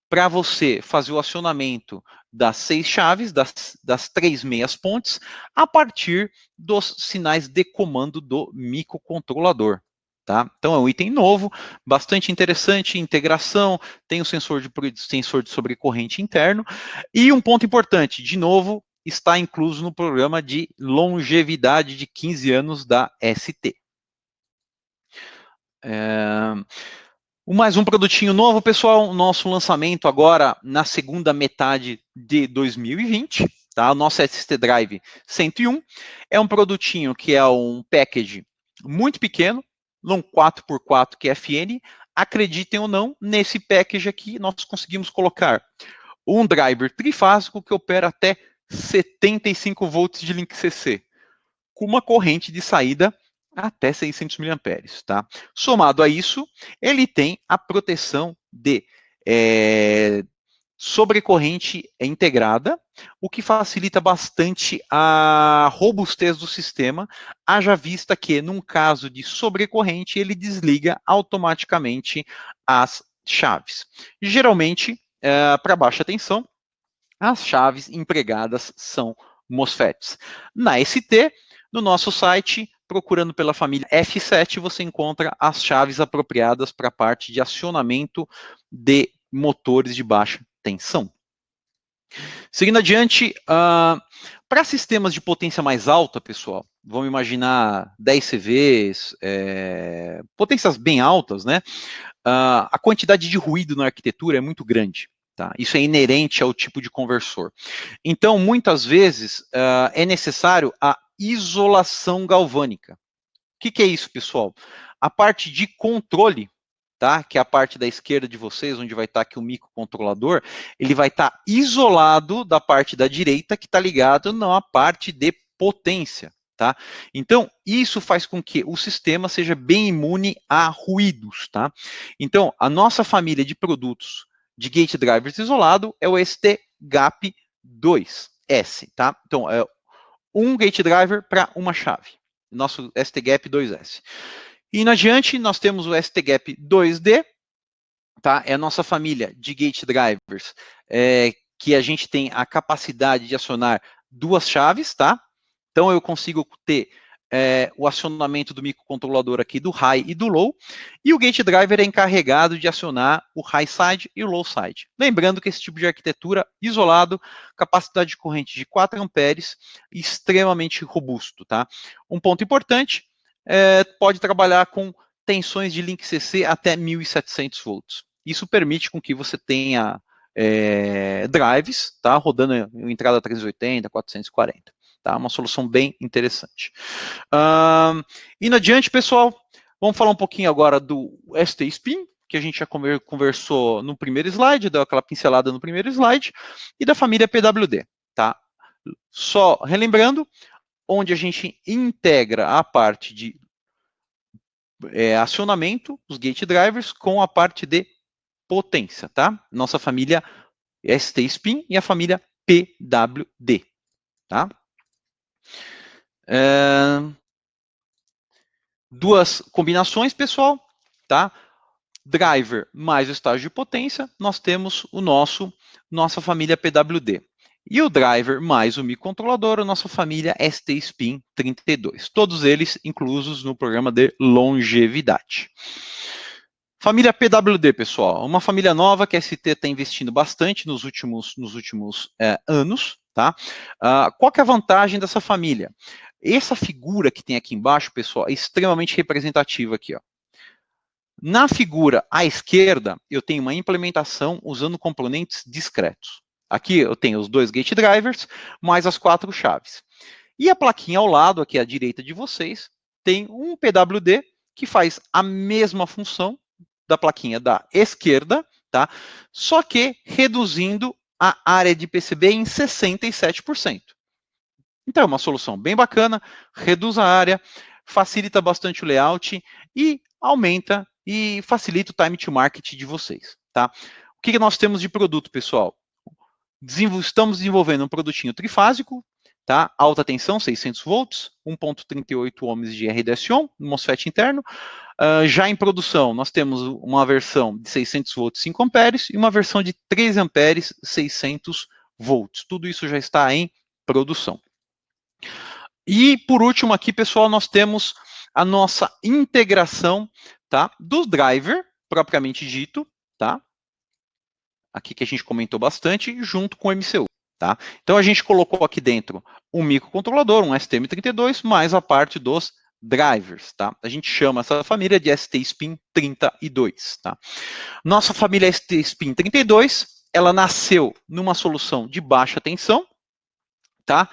para você fazer o acionamento das 6 chaves, das 3 meias pontes, a partir dos sinais de comando do microcontrolador. Tá? Então, é um item novo, bastante interessante, integração, tem o sensor de sobrecorrente interno, e um ponto importante, de novo, está incluso no programa de longevidade de 15 anos da ST. Mais um produtinho novo, pessoal, nosso lançamento agora na segunda metade de 2020, tá? O nosso ST Drive 101 é um produtinho que é um package muito pequeno, um 4x4 QFN. Acreditem ou não, nesse package aqui nós conseguimos colocar um driver trifásico que opera até 75 volts de link CC, com uma corrente de saída até 600 mA, tá? Somado a isso, ele tem a proteção de sobrecorrente integrada, o que facilita bastante a robustez do sistema, haja vista que, num caso de sobrecorrente, ele desliga automaticamente as chaves. Geralmente, para baixa tensão, as chaves empregadas são MOSFETs. Na ST, no nosso site, procurando pela família F7, você encontra as chaves apropriadas para a parte de acionamento de motores de baixa tensão. Seguindo adiante, para sistemas de potência mais alta, pessoal, vamos imaginar 10 CVs, potências bem altas, né? A quantidade de ruído na arquitetura é muito grande. Tá? Isso é inerente ao tipo de conversor. Então, muitas vezes, é necessário a isolação galvânica. O que é isso, pessoal? A parte de controle, tá? Que é a parte da esquerda de vocês, onde vai estar aqui o microcontrolador, ele vai estar isolado da parte da direita, que está ligado na parte de potência. Tá? Então, isso faz com que o sistema seja bem imune a ruídos. Tá? Então, a nossa família de produtos de gate drivers isolado é o ST-GAP2S. Tá? Então, é um gate driver para uma chave. Nosso ST-GAP2S. E indo adiante, nós temos o ST-GAP2D, tá? É a nossa família de gate drivers, que a gente tem a capacidade de acionar 2 chaves, tá? Então, eu consigo ter o acionamento do microcontrolador aqui do high e do low, e o gate driver é encarregado de acionar o high side e o low side. Lembrando que esse tipo de arquitetura isolado, capacidade de corrente de 4 amperes, extremamente robusto, tá? Um ponto importante, pode trabalhar com tensões de link CC até 1.700 volts. Isso permite com que você tenha drives, tá? Rodando em entrada 380, 440. Tá? Uma solução bem interessante. Indo adiante, pessoal, vamos falar um pouquinho agora do ST-Spin, que a gente já conversou no primeiro slide, deu aquela pincelada no primeiro slide, e da família PWD. Tá? Só relembrando, onde a gente integra a parte de acionamento, os gate drivers, com a parte de potência. Tá? Nossa família ST-Spin e a família PWD. Tá? duas combinações, pessoal, tá? Driver mais o estágio de potência, nós temos nossa família PWD. E o driver mais o microcontrolador, a nossa família ST-SPIN 32. Todos eles inclusos no programa de longevidade. Família PWD, pessoal, uma família nova que a ST está investindo bastante nos últimos anos, tá? Qual que é a vantagem dessa família? Essa figura que tem aqui embaixo, pessoal, é extremamente representativa aqui, ó. Na figura à esquerda, eu tenho uma implementação usando componentes discretos. Aqui eu tenho os dois gate drivers, mais as 4 chaves. E a plaquinha ao lado, aqui à direita de vocês, tem um PWD que faz a mesma função da plaquinha da esquerda, tá? Só que reduzindo a área de PCB em 67%. Então é uma solução bem bacana, reduz a área, facilita bastante o layout e aumenta e facilita o time to market de vocês, tá? O que nós temos de produto, pessoal? Estamos desenvolvendo um produtinho trifásico, tá? Alta tensão, 600 volts, 1.38 ohms de RDS-on, MOSFET interno. Já em produção, nós temos uma versão de 600 volts, 5 amperes, e uma versão de 3 amperes, 600 volts. Tudo isso já está em produção. E, por último, aqui, pessoal, nós temos a nossa integração, tá, do driver, propriamente dito, tá? Aqui que a gente comentou bastante, junto com o MCU, tá? Então, a gente colocou aqui dentro um microcontrolador, um STM32, mais a parte dos drivers, tá? A gente chama essa família de ST-SPIN 32, tá? Nossa família ST-SPIN 32, ela nasceu numa solução de baixa tensão, tá?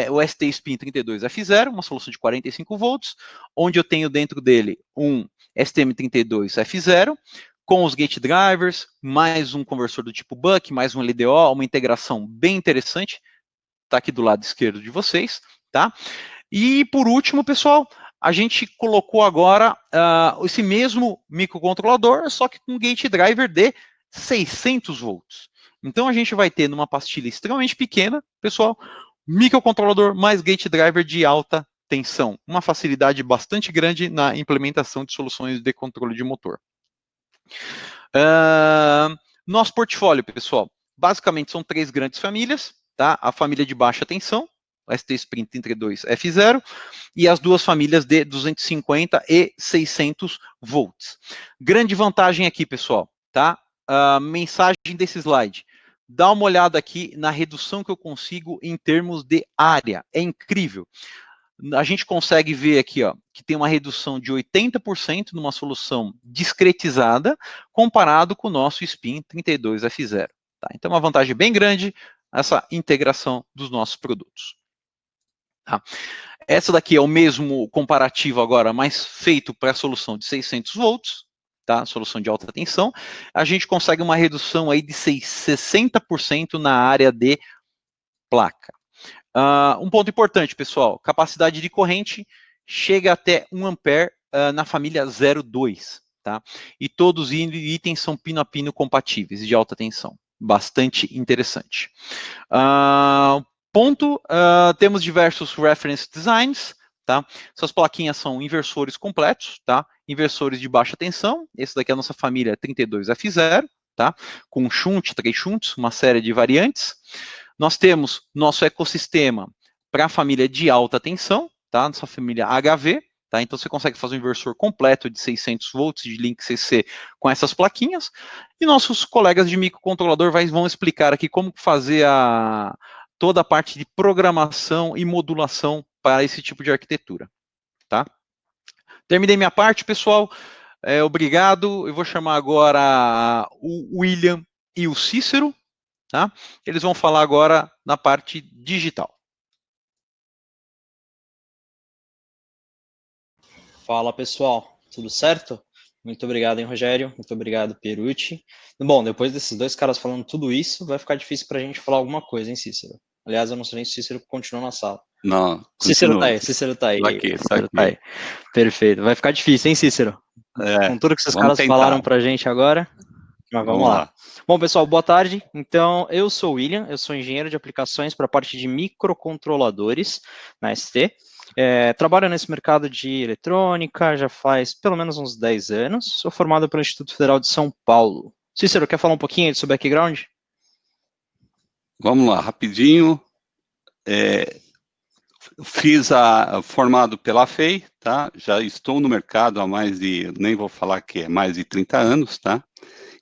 O ST-SPIN 32F0, uma solução de 45 volts, onde eu tenho dentro dele um STM32F0, com os gate drivers, mais um conversor do tipo Buck, mais um LDO, uma integração bem interessante, está aqui do lado esquerdo de vocês, tá? E por último, pessoal, a gente colocou agora esse mesmo microcontrolador, só que com gate driver de 600 volts. Então a gente vai ter numa pastilha extremamente pequena, pessoal, microcontrolador mais gate driver de alta tensão. Uma facilidade bastante grande na implementação de soluções de controle de motor. Nosso portfólio, pessoal, basicamente são 3 grandes famílias, tá? A família de baixa tensão, o ST-SPIN 32F0, e as duas famílias de 250 e 600 volts. Grande vantagem aqui, pessoal, tá? Mensagem desse slide. Dá uma olhada aqui na redução que eu consigo em termos de área. É incrível. A gente consegue ver aqui, ó, que tem uma redução de 80% numa solução discretizada, comparado com o nosso SPIN 32F0. Tá? Então, é uma vantagem bem grande essa integração dos nossos produtos. Tá? Essa daqui é o mesmo comparativo agora, mas feito para a solução de 600 volts, tá? Solução de alta tensão. A gente consegue uma redução aí de 60% na área de placa. Um ponto importante, pessoal, capacidade de corrente chega até 1 ampere na família 02, tá? E todos os itens são pino a pino compatíveis de alta tensão. Bastante interessante. Temos diversos reference designs, tá? Essas plaquinhas são inversores completos, tá? Inversores de baixa tensão, esse daqui é a nossa família 32F0, tá? Com shunt, 3 shunts, uma série de variantes. Nós temos nosso ecossistema para a família de alta tensão, tá? Nossa família HV, tá? Então você consegue fazer um inversor completo de 600 volts de link CC com essas plaquinhas. E nossos colegas de microcontrolador vão explicar aqui como fazer toda a parte de programação e modulação para esse tipo de arquitetura, tá? Terminei minha parte, pessoal. Obrigado. Eu vou chamar agora o William e o Cícero, tá? Eles vão falar agora na parte digital. Fala, pessoal. Tudo certo? Muito obrigado, hein, Rogério? Muito obrigado, Pierucci. Bom, depois desses dois caras falando tudo isso, vai ficar difícil para a gente falar alguma coisa, hein, Cícero? Aliás, eu não sei nem se o Cícero continua na sala. Não, Cícero tá aí, Cícero tá aí. Cícero tá aí. Perfeito. Vai ficar difícil, hein, Cícero? Com tudo que esses caras falaram pra gente agora. Mas vamos lá. Bom, pessoal, boa tarde. Então, eu sou o William, eu sou engenheiro de aplicações para a parte de microcontroladores na ST. Trabalho nesse mercado de eletrônica já faz pelo menos uns 10 anos. Sou formado pelo Instituto Federal de São Paulo. Cícero, quer falar um pouquinho aí do seu background? Vamos lá, rapidinho. Formado pela FEI, tá? Já estou no mercado há nem vou falar que é mais de 30 anos, tá?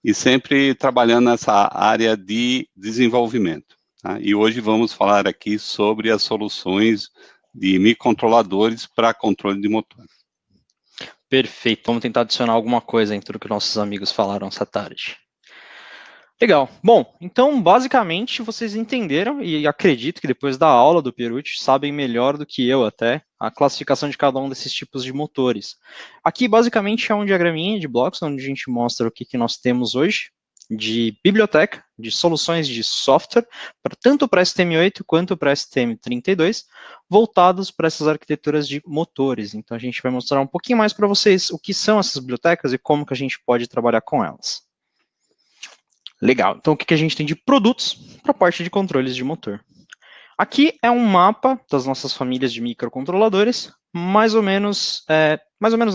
E sempre trabalhando nessa área de desenvolvimento, tá? E hoje vamos falar aqui sobre as soluções de microcontroladores para controle de motor. Perfeito, vamos tentar adicionar alguma coisa em tudo que nossos amigos falaram essa tarde. Legal. Bom, então, basicamente, vocês entenderam, e acredito que depois da aula do Pierucci, sabem melhor do que eu até, a classificação de cada um desses tipos de motores. Aqui, basicamente, é um diagraminha de blocos, onde a gente mostra o que nós temos hoje, de biblioteca, de soluções de software, tanto para STM8 quanto para STM32, voltados para essas arquiteturas de motores. Então, a gente vai mostrar um pouquinho mais para vocês o que são essas bibliotecas e como que a gente pode trabalhar com elas. Legal, então o que a gente tem de produtos para a parte de controles de motor? Aqui é um mapa das nossas famílias de microcontroladores, mais ou menos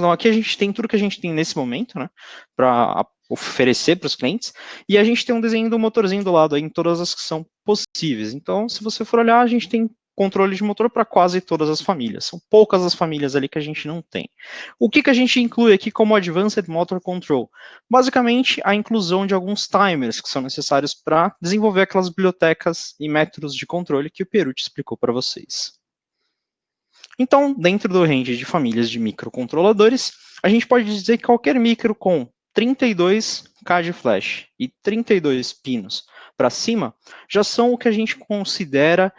não, aqui a gente tem tudo que a gente tem nesse momento, né, para oferecer para os clientes, e a gente tem um desenho do motorzinho do lado aí, em todas as que são possíveis. Então, se você for olhar, a gente tem controle de motor para quase todas as famílias. São poucas as famílias ali que a gente não tem. O que a gente inclui aqui como Advanced Motor Control? Basicamente, a inclusão de alguns timers que são necessários para desenvolver aquelas bibliotecas e métodos de controle que o Pierucci explicou para vocês. Então, dentro do range de famílias de microcontroladores, a gente pode dizer que qualquer micro com 32K de flash e 32 pinos para cima, já são o que a gente considera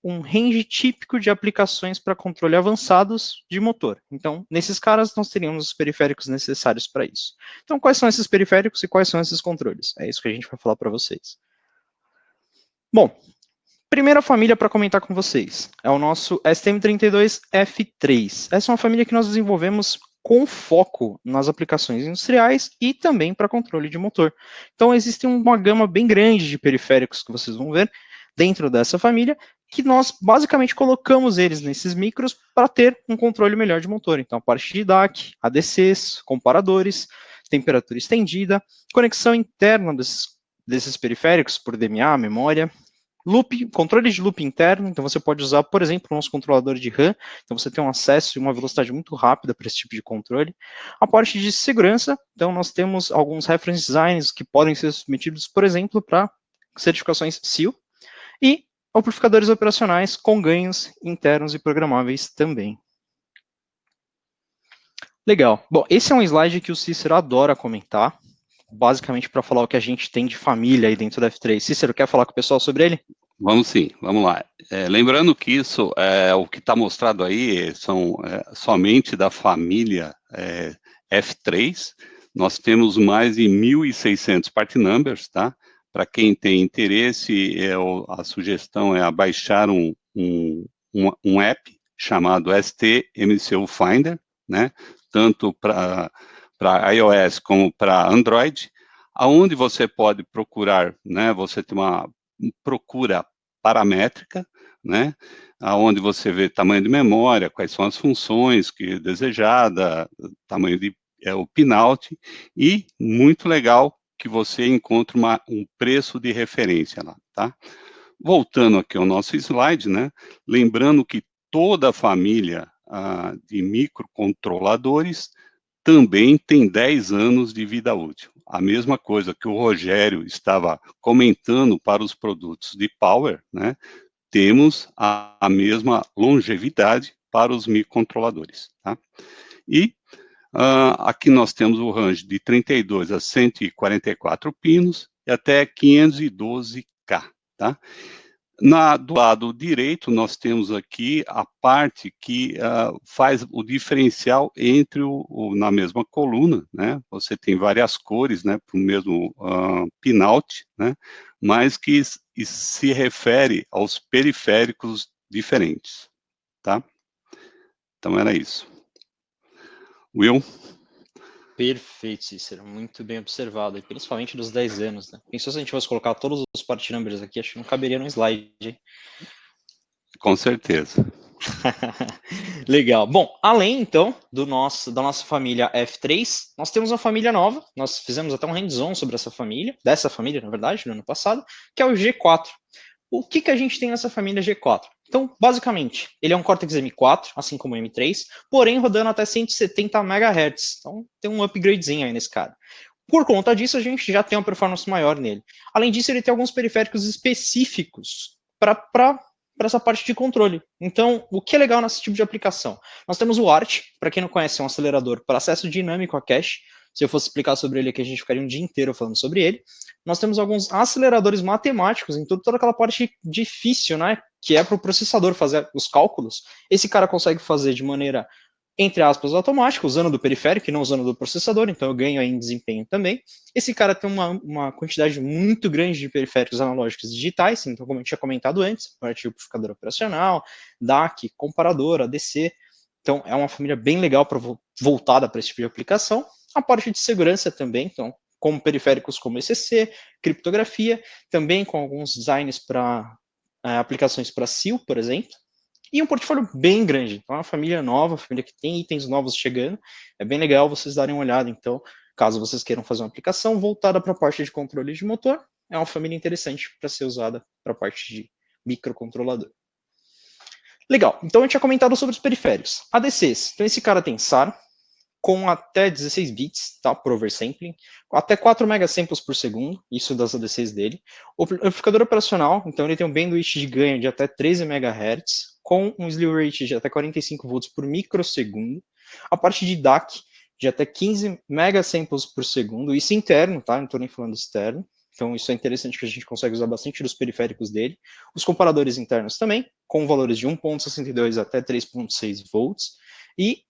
um range típico de aplicações para controle avançados de motor. Então, nesses caras, nós teríamos os periféricos necessários para isso. Então, quais são esses periféricos e quais são esses controles? É isso que a gente vai falar para vocês. Bom, primeira família para comentar com vocês é o nosso STM32F3. Essa é uma família que nós desenvolvemos com foco nas aplicações industriais e também para controle de motor. Então, existe uma gama bem grande de periféricos que vocês vão ver dentro dessa família, que nós basicamente colocamos eles nesses micros para ter um controle melhor de motor. Então, a parte de DAC, ADCs, comparadores, temperatura estendida, conexão interna desses periféricos por DMA, memória, loop, controle de loop interno, então você pode usar, por exemplo, o nosso controlador de RAM, então você tem um acesso e uma velocidade muito rápida para esse tipo de controle. A parte de segurança, então nós temos alguns reference designs que podem ser submetidos, por exemplo, para certificações SEAL, e amplificadores operacionais com ganhos internos e programáveis também. Legal. Bom, esse é um slide que o Cícero adora comentar, basicamente para falar o que a gente tem de família aí dentro da F3. Cícero, quer falar com o pessoal sobre ele? Vamos sim, vamos lá. Lembrando que isso, o que está mostrado aí são somente da família F3. Nós temos mais de 1.600 part numbers, tá? Para quem tem interesse, a sugestão é baixar um app chamado STMCU Finder, né? Tanto para iOS como para Android, aonde você pode procurar, né? Você tem uma procura paramétrica, né? Aonde você vê tamanho de memória, quais são as funções que desejada, tamanho o pinout, e muito legal que você encontra um preço de referência lá, tá? Voltando aqui ao nosso slide, né? Lembrando que toda a família de microcontroladores também tem 10 anos de vida útil. A mesma coisa que o Rogério estava comentando para os produtos de Power, né? Temos a mesma longevidade para os microcontroladores, tá? E aqui nós temos o range de 32 a 144 pinos e até 512K, tá? Do lado direito, nós temos aqui a parte que faz o diferencial entre na mesma coluna, né? Você tem várias cores, né, para o mesmo pinout, né? Mas que se refere aos periféricos diferentes, tá? Então, era isso. Will? Perfeito, Cícero, muito bem observado, e principalmente dos 10 anos, né? Pensou se a gente fosse colocar todos os part numbers aqui, acho que não caberia no slide, hein? Com certeza. Legal. Bom, além, então, da nossa família F3, nós temos uma família nova. Nós fizemos até um hands-on sobre dessa família, na verdade, no ano passado, que é o G4. O que a gente tem nessa família G4? Então, basicamente, ele é um Cortex M4, assim como o M3, porém rodando até 170 MHz. Então, tem um upgradezinho aí nesse cara. Por conta disso, a gente já tem uma performance maior nele. Além disso, ele tem alguns periféricos específicos para essa parte de controle. Então, o que é legal nesse tipo de aplicação? Nós temos o ART, para quem não conhece, é um acelerador para acesso dinâmico a cache. Se eu fosse explicar sobre ele aqui, a gente ficaria um dia inteiro falando sobre ele. Nós temos alguns aceleradores matemáticos em toda aquela parte difícil, né? Que é para o processador fazer os cálculos. Esse cara consegue fazer de maneira, entre aspas, automática, usando do periférico e não usando do processador, então eu ganho aí em desempenho também. Esse cara tem uma quantidade muito grande de periféricos analógicos digitais, então como eu tinha comentado antes, parte de amplificador operacional, DAC, comparador, ADC, então é uma família bem legal voltada para esse tipo de aplicação. A parte de segurança também, então como periféricos como ECC, criptografia, também com alguns designs para aplicações para SIL, por exemplo, e um portfólio bem grande. Então, é uma família nova, uma família que tem itens novos chegando. É bem legal vocês darem uma olhada. Então, caso vocês queiram fazer uma aplicação voltada para a parte de controle de motor, é uma família interessante para ser usada para a parte de microcontrolador. Legal. Então, eu tinha comentado sobre os periféricos. ADCs. Então, esse cara tem SAR com até 16 bits, tá, por oversampling, até 4 megasamples por segundo, isso das ADCs dele. O amplificador operacional, então ele tem um bandwidth de ganho de até 13 MHz, com um slew rate de até 45 volts por microsegundo. A parte de DAC, de até 15 megasamples por segundo, isso interno, tá, não estou nem falando externo. Então isso é interessante que a gente consegue usar bastante dos periféricos dele. Os comparadores internos também, com valores de 1.62 até 3.6 volts. E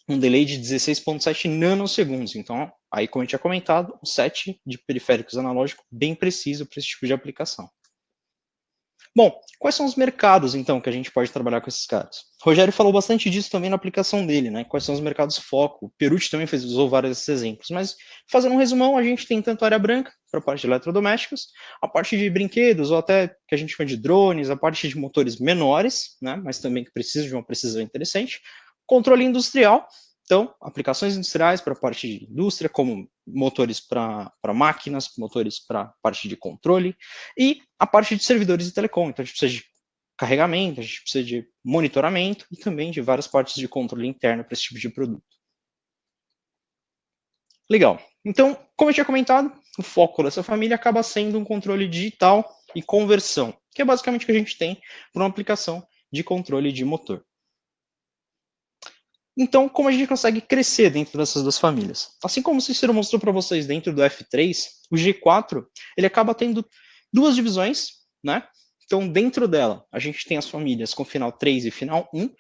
um delay de 16.7 nanosegundos. Então, aí, como eu tinha comentado, um set de periféricos analógicos bem preciso para esse tipo de aplicação. Bom, quais são os mercados, então, que a gente pode trabalhar com esses caras? O Rogério falou bastante disso também na aplicação dele, né? Quais são os mercados foco? O Perucci também usou vários desses exemplos, mas fazendo um resumão, a gente tem tanto a área branca, para a parte de eletrodomésticos, a parte de brinquedos, ou até que a gente chama de drones, a parte de motores menores, né? Mas também que precisam de uma precisão interessante. Controle industrial, então, aplicações industriais para a parte de indústria, como motores para máquinas, motores para parte de controle, e a parte de servidores de telecom. Então, a gente precisa de carregamento, a gente precisa de monitoramento e também de várias partes de controle interno para esse tipo de produto. Legal. Então, como eu tinha comentado, o foco dessa família acaba sendo um controle digital e conversão, que é basicamente o que a gente tem para uma aplicação de controle de motor. Então, como a gente consegue crescer dentro dessas duas famílias? Assim como o Cícero mostrou para vocês dentro do F3, o G4, ele acaba tendo duas divisões, né? Então, dentro dela, a gente tem as famílias com final 3 e final 1, que,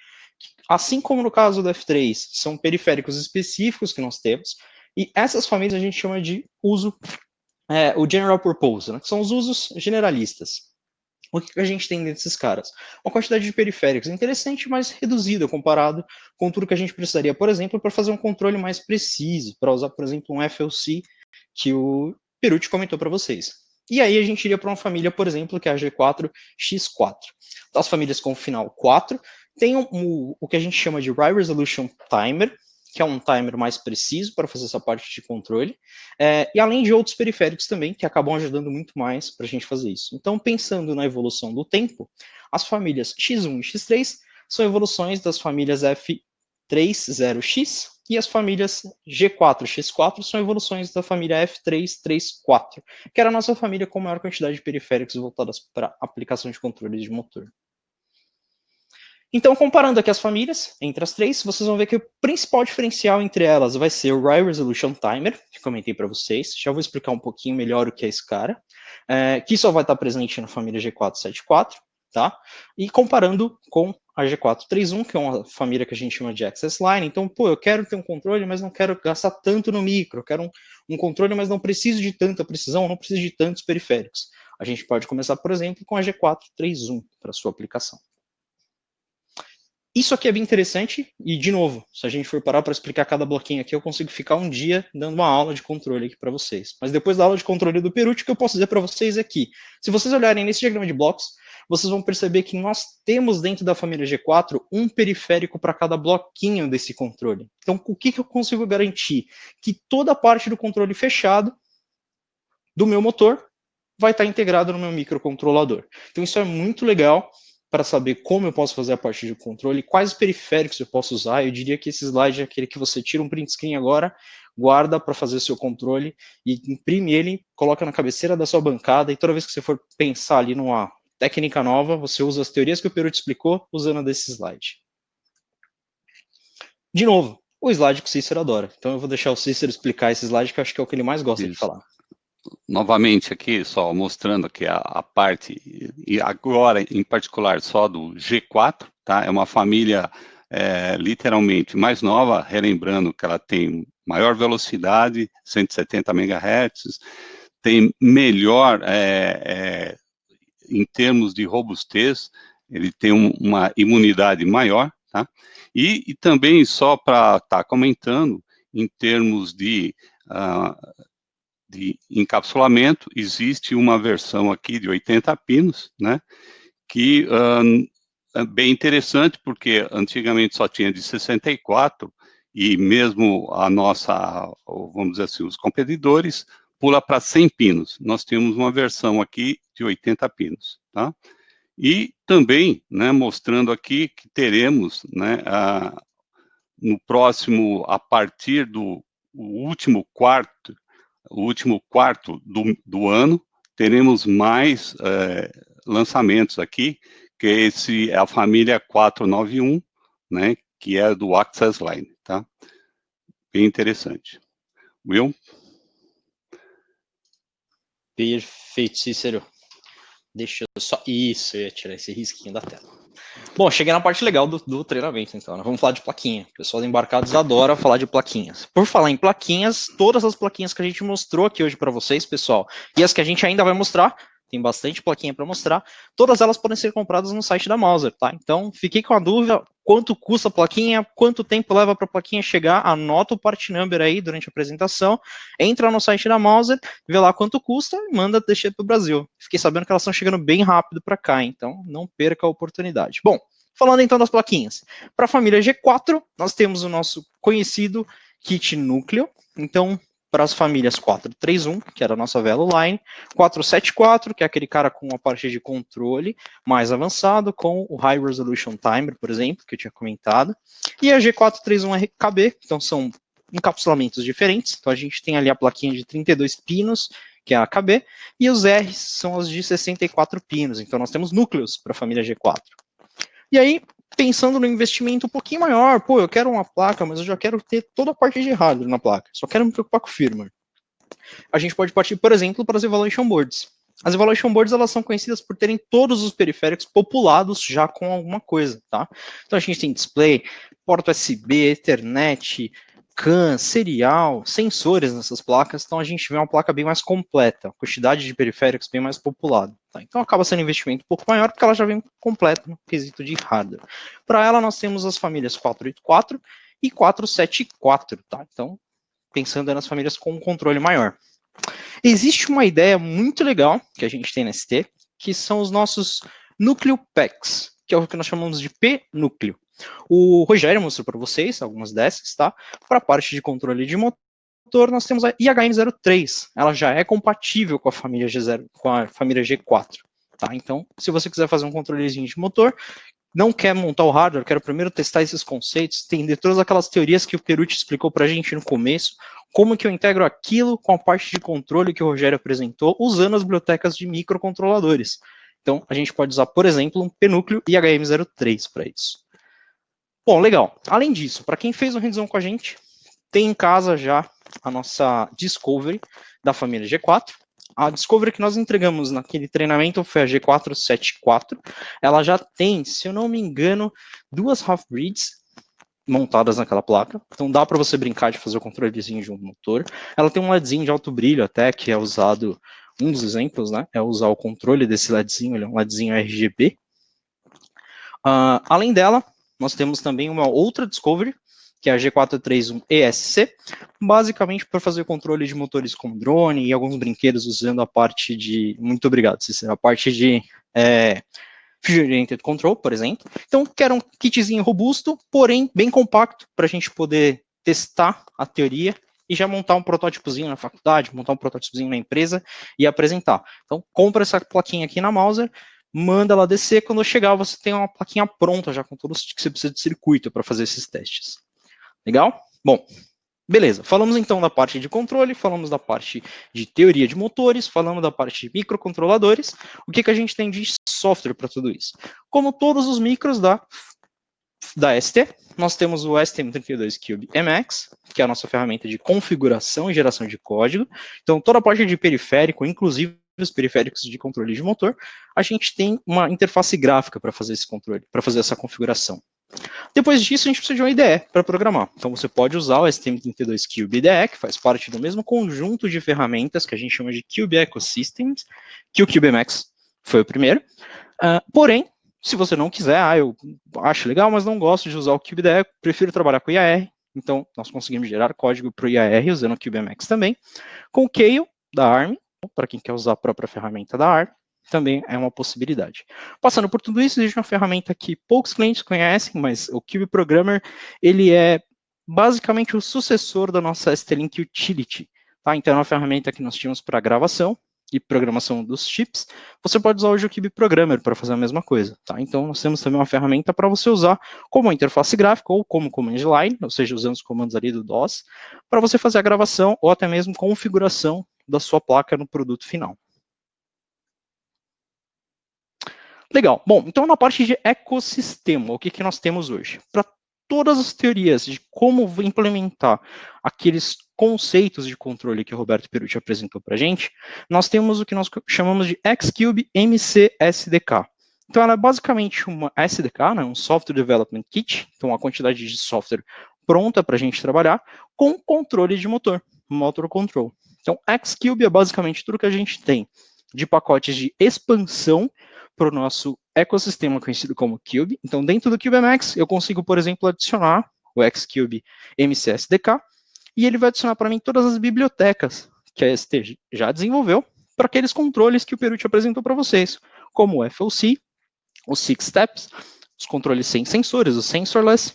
assim como no caso do F3, são periféricos específicos que nós temos, e essas famílias a gente chama de uso, o general purpose, né? Que são os usos generalistas. O que a gente tem desses caras? Uma quantidade de periféricos interessante, mas reduzida comparado com tudo que a gente precisaria, por exemplo, para fazer um controle mais preciso, para usar, por exemplo, um FLC que o Perucci comentou para vocês. E aí a gente iria para uma família, por exemplo, que é a G4X4. Das famílias com final 4, tem o que a gente chama de High Resolution Timer, que é um timer mais preciso para fazer essa parte de controle, e além de outros periféricos também, que acabam ajudando muito mais para a gente fazer isso. Então, pensando na evolução do tempo, as famílias X1 e X3 são evoluções das famílias F30X, e as famílias G4 e X4 são evoluções da família F334, que era a nossa família com maior quantidade de periféricos voltadas para aplicação de controle de motor. Então, comparando aqui as famílias, entre as três, vocês vão ver que o principal diferencial entre elas vai ser o High Resolution Timer, que comentei para vocês. Já vou explicar um pouquinho melhor o que é esse cara, que só vai estar presente na família G474, tá? E comparando com a G431, que é uma família que a gente chama de Access Line. Então, pô, eu quero ter um controle, mas não quero gastar tanto no micro. Eu quero um controle, mas não preciso de tanta precisão, não preciso de tantos periféricos. A gente pode começar, por exemplo, com a G431 para sua aplicação. Isso aqui é bem interessante, e de novo, se a gente for parar para explicar cada bloquinho aqui, eu consigo ficar um dia dando uma aula de controle aqui para vocês. Mas depois da aula de controle do Perucci, o que eu posso dizer para vocês é que, se vocês olharem nesse diagrama de blocos, vocês vão perceber que nós temos dentro da família G4 um periférico para cada bloquinho desse controle. Então, o que eu consigo garantir? Que toda a parte do controle fechado do meu motor vai estar integrado no meu microcontrolador. Então, isso é muito legal para saber como eu posso fazer a parte de controle, quais periféricos eu posso usar. Eu diria que esse slide é aquele que você tira um print screen agora, guarda para fazer o seu controle e imprime ele, coloca na cabeceira da sua bancada, e toda vez que você for pensar ali numa técnica nova, você usa as teorias que o Perucci explicou usando desse slide. De novo, o slide que o Cícero adora. Então eu vou deixar o Cícero explicar esse slide, que eu acho que é o que ele mais gosta de falar. Novamente aqui, só mostrando aqui a parte, e agora em particular só do G4, tá? É uma família literalmente mais nova, relembrando que ela tem maior velocidade, 170 MHz, tem melhor, em termos de robustez, ele tem uma imunidade maior, tá? E também, só para estar comentando, em termos de encapsulamento, existe uma versão aqui de 80 pinos, né, que é bem interessante, porque antigamente só tinha de 64, e mesmo a nossa, vamos dizer assim, os competidores, pula para 100 pinos. Nós temos uma versão aqui de 80 pinos, tá? E também, né, mostrando aqui que teremos, né, no próximo, a partir do último quarto do ano, teremos mais lançamentos aqui, que é a família 491, né, que é do Access Line, tá? Bem interessante. Will? Perfeito, Cícero. Deixa eu só... Isso, eu ia tirar esse risquinho da tela. Bom, cheguei na parte legal do treinamento, então, né? Vamos falar de plaquinha. O pessoal do Embarcados adora falar de plaquinhas. Por falar em plaquinhas, todas as plaquinhas que a gente mostrou aqui hoje para vocês, pessoal, e as que a gente ainda vai mostrar, tem bastante plaquinha para mostrar, todas elas podem ser compradas no site da Mouser, tá? Então, fiquei com a dúvida, quanto custa a plaquinha, quanto tempo leva para a plaquinha chegar, anota o part number aí durante a apresentação, entra no site da Mouser, vê lá quanto custa e manda deixar para o Brasil. Fiquei sabendo que elas estão chegando bem rápido para cá, então não perca a oportunidade. Bom, falando então das plaquinhas, para a família G4, nós temos o nosso conhecido kit núcleo, então, para as famílias 431, que era a nossa Velo Line, 474, que é aquele cara com a parte de controle mais avançado, com o High Resolution Timer, por exemplo, que eu tinha comentado, e a G431RKB, então são encapsulamentos diferentes, então a gente tem ali a plaquinha de 32 pinos, que é a AKB, e os R's são as de 64 pinos, então nós temos núcleos para a família G4. E aí, pensando no investimento um pouquinho maior, pô, eu quero uma placa, mas eu já quero ter toda a parte de hardware na placa, só quero me preocupar com o firmware. A gente pode partir, por exemplo, para as Evaluation Boards. As Evaluation Boards, elas são conhecidas por terem todos os periféricos populados já com alguma coisa, tá? Então a gente tem display, porta USB, Ethernet, CAN, serial, sensores nessas placas, então a gente vê uma placa bem mais completa, quantidade de periféricos bem mais populada. Tá? Então acaba sendo um investimento um pouco maior, porque ela já vem completa no quesito de hardware. Para ela nós temos as famílias 484 e 474, tá? Então, pensando nas famílias com um controle maior. Existe uma ideia muito legal que a gente tem na ST, que são os nossos Núcleo Packs, que é o que nós chamamos de P-núcleo. O Rogério mostrou para vocês algumas dessas, tá? Para a parte de controle de motor, nós temos a IHM03. Ela já é compatível com a família G0, com a família G4, tá? Então, se você quiser fazer um controlezinho de motor, não quer montar o hardware, quero primeiro testar esses conceitos, entender todas aquelas teorias que o Perucci explicou para a gente no começo, como que eu integro aquilo com a parte de controle que o Rogério apresentou, usando as bibliotecas de microcontroladores. Então, a gente pode usar, por exemplo, um P-núcleo IHM03 para isso. Bom, legal. Além disso, para quem fez um hands-on com a gente, tem em casa já a nossa Discovery da família G4. A Discovery que nós entregamos naquele treinamento foi a G474. Ela já tem, se eu não me engano, 2 half-breeds montadas naquela placa. Então dá para você brincar de fazer o controlezinho de um motor. Ela tem um LEDzinho de alto brilho até, que é usado, um dos exemplos, né, é usar o controle desse LEDzinho, ele é um LEDzinho RGB. Além dela, nós temos também uma outra Discovery, que é a G431 ESC, basicamente para fazer controle de motores com drone e alguns brinquedos usando a parte de, muito obrigado, Cícero, a parte de Fusion Oriented Control, por exemplo. Então, que era um kitzinho robusto, porém bem compacto, para a gente poder testar a teoria e já montar um protótipozinho na faculdade, montar um protótipozinho na empresa e apresentar. Então, compra essa plaquinha aqui na Mouser, manda ela descer, quando chegar você tem uma plaquinha pronta já com tudo que você precisa de circuito para fazer esses testes. Legal? Bom, beleza. Falamos então da parte de controle, falamos da parte de teoria de motores, falamos da parte de microcontroladores. O que a gente tem de software para tudo isso? Como todos os micros da ST, nós temos o STM32Cube MX, que é a nossa ferramenta de configuração e geração de código. Então, toda a parte de periférico, inclusive os periféricos de controle de motor, a gente tem uma interface gráfica para fazer esse controle, para fazer essa configuração. Depois disso, a gente precisa de uma IDE para programar. Então, você pode usar o STM32Cube IDE, que faz parte do mesmo conjunto de ferramentas que a gente chama de Cube Ecosystems, que o Cube MX foi o primeiro. Porém, se você não quiser, eu acho legal, mas não gosto de usar o Cube IDE, prefiro trabalhar com IAR. Então, nós conseguimos gerar código para o IAR usando o Cube MX também. Com o Keio, da ARM, para quem quer usar a própria ferramenta da ARM, também é uma possibilidade. Passando por tudo isso, existe uma ferramenta que poucos clientes conhecem, mas o Cube Programmer, ele é basicamente o sucessor da nossa ST-Link Utility. Tá? Então, é uma ferramenta que nós tínhamos para gravação e programação dos chips. Você pode usar hoje o Cube Programmer para fazer a mesma coisa. Tá? Então, nós temos também uma ferramenta para você usar como interface gráfica ou como command line, ou seja, usando os comandos ali do DOS, para você fazer a gravação ou até mesmo configuração da sua placa no produto final. Legal. Bom, então na parte de ecossistema, o que nós temos hoje? Para todas as teorias de como implementar aqueles conceitos de controle que o Roberto Perucci apresentou para a gente, nós temos o que nós chamamos de Xcube MC SDK. Então ela é basicamente uma SDK, né, um Software Development Kit, então uma quantidade de software pronta para a gente trabalhar com controle de motor, motor control. Então Xcube é basicamente tudo que a gente tem de pacotes de expansão para o nosso ecossistema conhecido como Cube. Então, dentro do CubeMX, eu consigo, por exemplo, adicionar o Xcube MCSDK, e ele vai adicionar para mim todas as bibliotecas que a ST já desenvolveu para aqueles controles que o Perucci apresentou para vocês, como o FOC, os Six Steps, os controles sem sensores, os sensorless,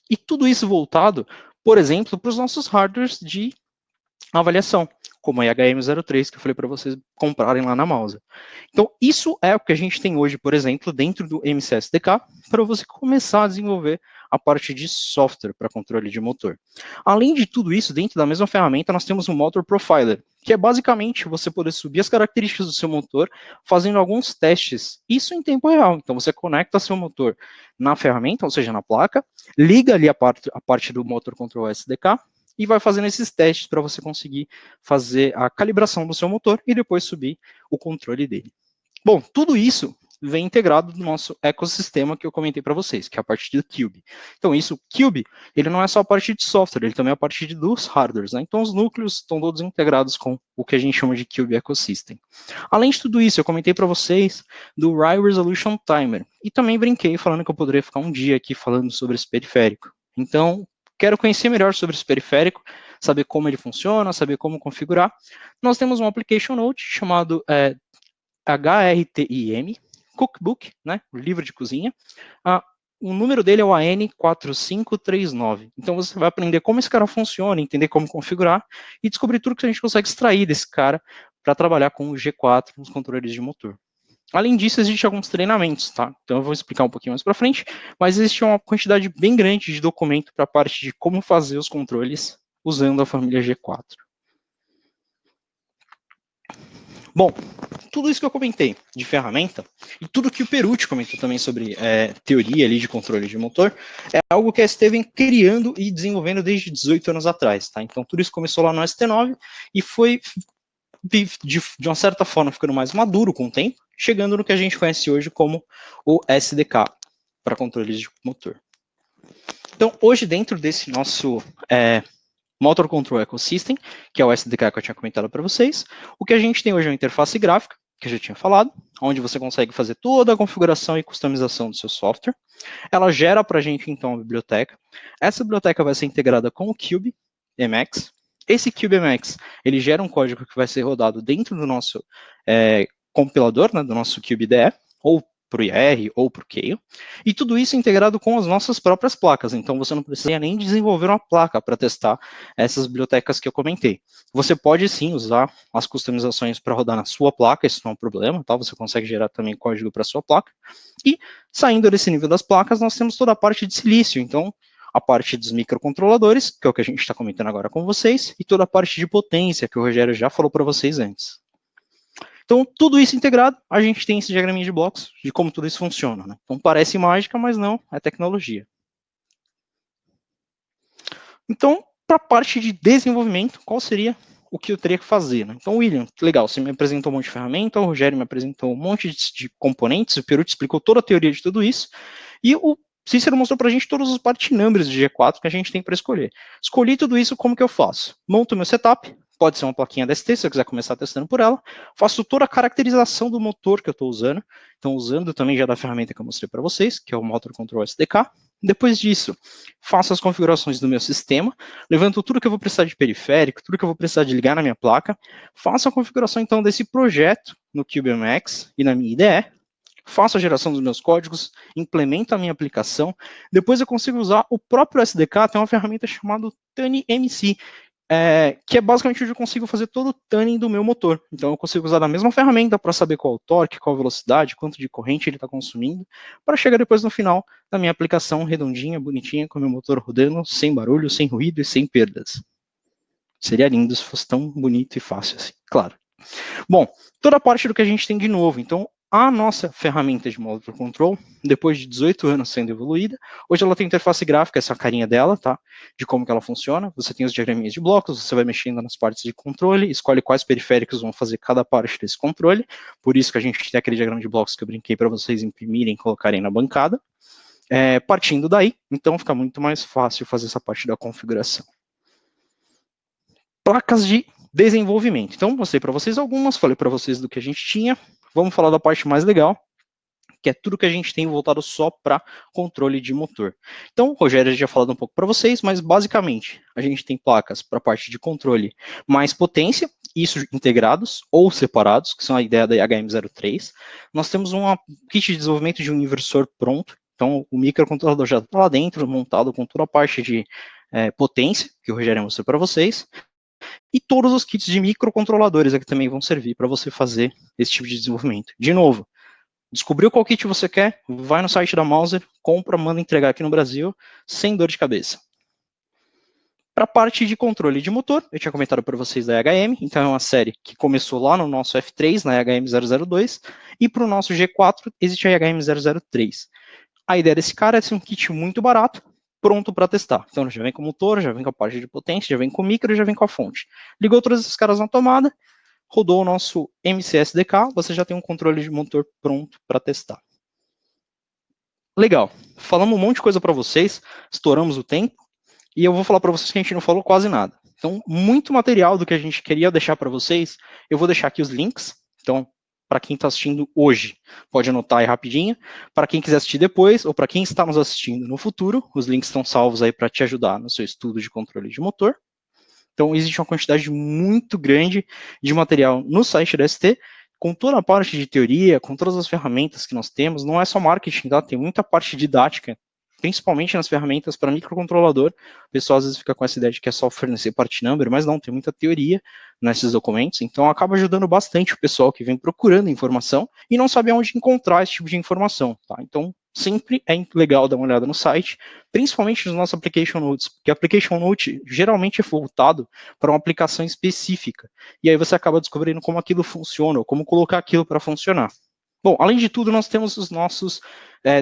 e tudo isso voltado, por exemplo, para os nossos hardwares de avaliação, como a IHM03, que eu falei para vocês comprarem lá na Mouser. Então, isso é o que a gente tem hoje, por exemplo, dentro do MCSDK, para você começar a desenvolver a parte de software para controle de motor. Além de tudo isso, dentro da mesma ferramenta, nós temos um Motor Profiler, que é basicamente você poder subir as características do seu motor, fazendo alguns testes, isso em tempo real. Então, você conecta seu motor na ferramenta, ou seja, na placa, liga ali a parte do Motor Control SDK, e vai fazendo esses testes para você conseguir fazer a calibração do seu motor e depois subir o controle dele. Bom, tudo isso vem integrado no nosso ecossistema que eu comentei para vocês, que é a parte do Cube. Então, isso, o Cube, ele não é só a parte de software, ele também é a parte dos hardwares, né? Então, os núcleos estão todos integrados com o que a gente chama de Cube Ecosystem. Além de tudo isso, eu comentei para vocês do High Resolution Timer, e também brinquei falando que eu poderia ficar um dia aqui falando sobre esse periférico. Então, quero conhecer melhor sobre esse periférico, saber como ele funciona, saber como configurar. Nós temos um application note chamado HRTIM Cookbook, né, o livro de cozinha. O número dele é o AN4539. Então você vai aprender como esse cara funciona, entender como configurar e descobrir tudo que a gente consegue extrair desse cara para trabalhar com o G4 nos controles de motor. Além disso, existem alguns treinamentos, tá? Então eu vou explicar um pouquinho mais para frente, mas existe uma quantidade bem grande de documento para a parte de como fazer os controles usando a família G4. Bom, tudo isso que eu comentei de ferramenta, e tudo que o Perucci comentou também sobre teoria ali de controle de motor, é algo que a ST vem criando e desenvolvendo desde 18 anos atrás, tá? Então tudo isso começou lá no ST9 e foi de uma certa forma ficando mais maduro com o tempo, chegando no que a gente conhece hoje como o SDK, para controles de motor. Então, hoje, dentro desse nosso Motor Control Ecosystem, que é o SDK que eu tinha comentado para vocês, o que a gente tem hoje é uma interface gráfica, que eu já tinha falado, onde você consegue fazer toda a configuração e customização do seu software. Ela gera para a gente, então, a biblioteca. Essa biblioteca vai ser integrada com o CubeMX. Esse CubeMX, ele gera um código que vai ser rodado dentro do nosso compilador, né, do nosso CubeIDE, ou para o IR, ou para o Keio, e tudo isso integrado com as nossas próprias placas, então você não precisa nem desenvolver uma placa para testar essas bibliotecas que eu comentei. Você pode sim usar as customizações para rodar na sua placa, isso não é um problema, tá? Você consegue gerar também código para a sua placa, e saindo desse nível das placas, nós temos toda a parte de silício, então a parte dos microcontroladores, que é o que a gente está comentando agora com vocês, e toda a parte de potência, que o Rogério já falou para vocês antes. Então, tudo isso integrado, a gente tem esse diagraminha de blocos de como tudo isso funciona, né? Então, parece mágica, mas não, é tecnologia. Então, para a parte de desenvolvimento, qual seria o que eu teria que fazer, né? Então, William, legal, você me apresentou um monte de ferramenta, o Rogério me apresentou um monte de componentes, o Perucci explicou toda a teoria de tudo isso, e o Cícero mostrou para a gente todos os part numbers de G4 que a gente tem para escolher. Escolhi tudo isso, como que eu faço? Monto meu setup, pode ser uma plaquinha DST, se eu quiser começar testando por ela, faço toda a caracterização do motor que eu estou usando, então usando também já da ferramenta que eu mostrei para vocês, que é o Motor Control SDK. Depois disso, faço as configurações do meu sistema, levanto tudo que eu vou precisar de periférico, tudo que eu vou precisar de ligar na minha placa, faço a configuração então desse projeto no CubeMX e na minha IDE, faço a geração dos meus códigos, implemento a minha aplicação, depois eu consigo usar o próprio SDK, tem uma ferramenta chamada TuneMC, que é basicamente onde eu consigo fazer todo o tuning do meu motor. Então eu consigo usar a mesma ferramenta para saber qual o torque, qual a velocidade, quanto de corrente ele está consumindo, para chegar depois no final da minha aplicação redondinha, bonitinha, com o meu motor rodando, sem barulho, sem ruído e sem perdas. Seria lindo se fosse tão bonito e fácil assim, claro. Bom, toda a parte do que a gente tem de novo. Então, a nossa ferramenta de Motor Control, depois de 18 anos sendo evoluída, hoje ela tem interface gráfica, essa carinha dela, tá? De como que ela funciona. Você tem os diagraminhas de blocos, você vai mexendo nas partes de controle, escolhe quais periféricos vão fazer cada parte desse controle. Por isso que a gente tem aquele diagrama de blocos que eu brinquei para vocês imprimirem e colocarem na bancada. Partindo daí, então fica muito mais fácil fazer essa parte da configuração. Placas de desenvolvimento. Então, mostrei para vocês algumas, falei para vocês do que a gente tinha. Vamos falar da parte mais legal, que é tudo que a gente tem voltado só para controle de motor. Então, o Rogério já falou um pouco para vocês, mas basicamente a gente tem placas para a parte de controle mais potência, isso integrados ou separados, que são a ideia da HM03. Nós temos um kit de desenvolvimento de um inversor pronto, então o microcontrolador já está lá dentro, montado com toda a parte de potência, que o Rogério mostrou para vocês. E todos os kits de microcontroladores aqui também vão servir para você fazer esse tipo de desenvolvimento. De novo, descobriu qual kit você quer, vai no site da Mouser, compra, manda entregar aqui no Brasil, sem dor de cabeça. Para a parte de controle de motor, eu tinha comentado para vocês da HM, então é uma série que começou lá no nosso F3, na HM002, e para o nosso G4 existe a HM003. A ideia desse cara é ser um kit muito barato, pronto para testar. Então já vem com o motor, já vem com a parte de potência, já vem com o micro e já vem com a fonte. Ligou todos esses caras na tomada, rodou o nosso MCSDK, você já tem um controle de motor pronto para testar. Legal, falamos um monte de coisa para vocês, estouramos o tempo, e eu vou falar para vocês que a gente não falou quase nada. Então, muito material do que a gente queria deixar para vocês, eu vou deixar aqui os links, então, para quem está assistindo hoje, pode anotar aí rapidinho. Para quem quiser assistir depois, ou para quem está nos assistindo no futuro, os links estão salvos aí para te ajudar no seu estudo de controle de motor. Então, existe uma quantidade muito grande de material no site da ST, com toda a parte de teoria, com todas as ferramentas que nós temos. Não é só marketing, tá? Tem muita parte didática, principalmente nas ferramentas para microcontrolador. O pessoal às vezes fica com essa ideia de que é só fornecer part number, mas não, tem muita teoria nesses documentos, então acaba ajudando bastante o pessoal que vem procurando informação e não sabe onde encontrar esse tipo de informação, tá? Então, sempre é legal dar uma olhada no site, principalmente nos nossos application notes, porque a application note geralmente é voltado para uma aplicação específica, e aí você acaba descobrindo como aquilo funciona, ou como colocar aquilo para funcionar. Bom, além de tudo, nós temos os nossos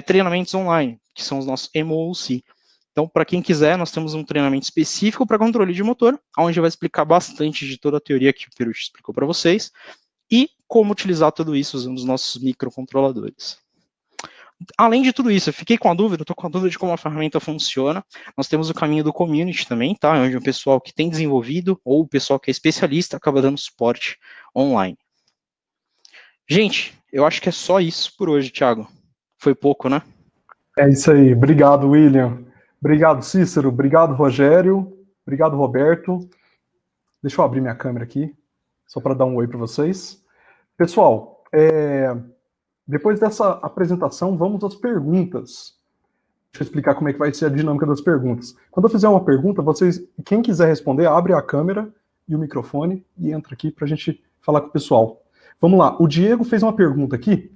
treinamentos online, que são os nossos MOOC. Então, para quem quiser, nós temos um treinamento específico para controle de motor, onde vai explicar bastante de toda a teoria que o Perucci explicou para vocês, e como utilizar tudo isso usando os nossos microcontroladores. Além de tudo isso, eu fiquei com a dúvida, estou com a dúvida de como a ferramenta funciona. Nós temos o caminho do community também, tá? Onde o pessoal que tem desenvolvido, ou o pessoal que é especialista, acaba dando suporte online. Gente, eu acho que é só isso por hoje, Thiago. Foi pouco, né? É isso aí. Obrigado, William. Obrigado, Cícero. Obrigado, Rogério. Obrigado, Roberto. Deixa eu abrir minha câmera aqui, só para dar um oi para vocês. Pessoal, depois dessa apresentação, vamos às perguntas. Deixa eu explicar como é que vai ser a dinâmica das perguntas. Quando eu fizer uma pergunta, quem quiser responder, abre a câmera e o microfone e entra aqui para a gente falar com o pessoal. Vamos lá. O Diego fez uma pergunta aqui.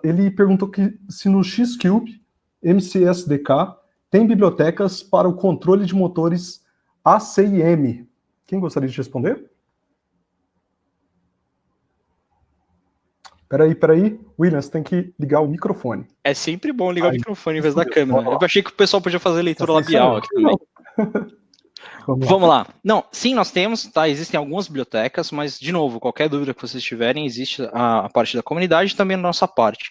Ele perguntou se no Xcube MCSDK tem bibliotecas para o controle de motores ACIM. Quem gostaria de responder? Peraí. William, você tem que ligar o microfone. É sempre bom ligar o microfone em vez da câmera. Eu achei que o pessoal podia fazer leitura labial aqui também. Vamos lá. Não, sim, nós temos, tá? Existem algumas bibliotecas, mas, de novo, qualquer dúvida que vocês tiverem, existe a parte da comunidade e também a nossa parte.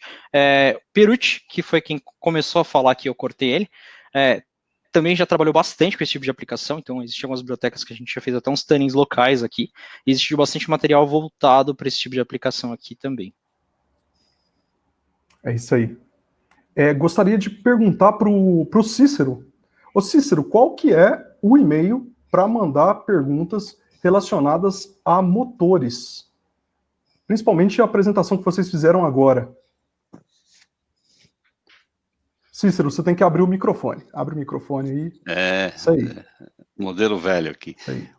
Perucci, que foi quem começou a falar aqui, eu cortei ele, também já trabalhou bastante com esse tipo de aplicação, então existem algumas bibliotecas que a gente já fez até uns tannings locais aqui, e existe bastante material voltado para esse tipo de aplicação aqui também. É isso aí. Gostaria de perguntar para o Cícero. Ô Cícero, qual que é o e-mail para mandar perguntas relacionadas a motores? Principalmente a apresentação que vocês fizeram agora. Cícero, você tem que abrir o microfone. Abre o microfone aí. Isso aí. Modelo velho aqui. Isso aí.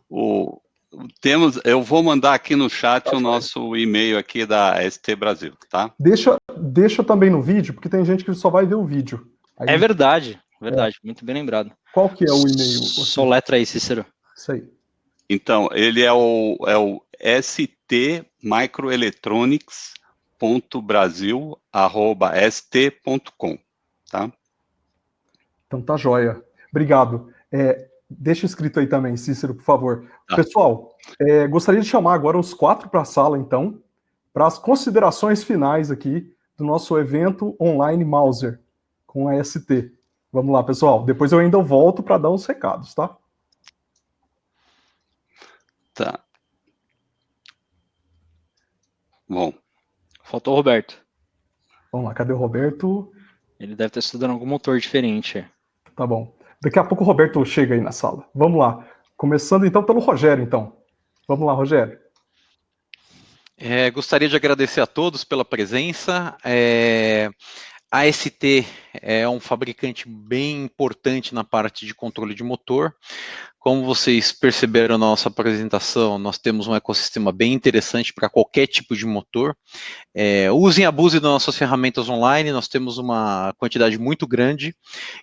Eu vou mandar aqui no chat o nosso e-mail aqui da ST Brasil, tá? Deixa também no vídeo, porque tem gente que só vai ver o vídeo. Aí, é verdade, muito bem lembrado. Qual que é o e-mail? Soletra aí, Cícero. Isso aí. Então, ele é o stmicroelectronics.brasil@st.com, tá? Então tá joia. Obrigado. Deixa escrito aí também, Cícero, por favor. Tá. Pessoal, gostaria de chamar agora os 4 para a sala, então, para as considerações finais aqui do nosso evento online Mauser, com a ST. Vamos lá, pessoal. Depois eu ainda volto para dar uns recados, tá? Tá. Bom. Faltou o Roberto. Vamos lá, cadê o Roberto? Ele deve estar estudando algum motor diferente. Tá bom. Daqui a pouco o Roberto chega aí na sala. Vamos lá. Começando então pelo Rogério, então. Vamos lá, Rogério. Gostaria de agradecer a todos pela presença. A ST é um fabricante bem importante na parte de controle de motor. Como vocês perceberam na nossa apresentação, nós temos um ecossistema bem interessante para qualquer tipo de motor. Usem e abusem das nossas ferramentas online, nós temos uma quantidade muito grande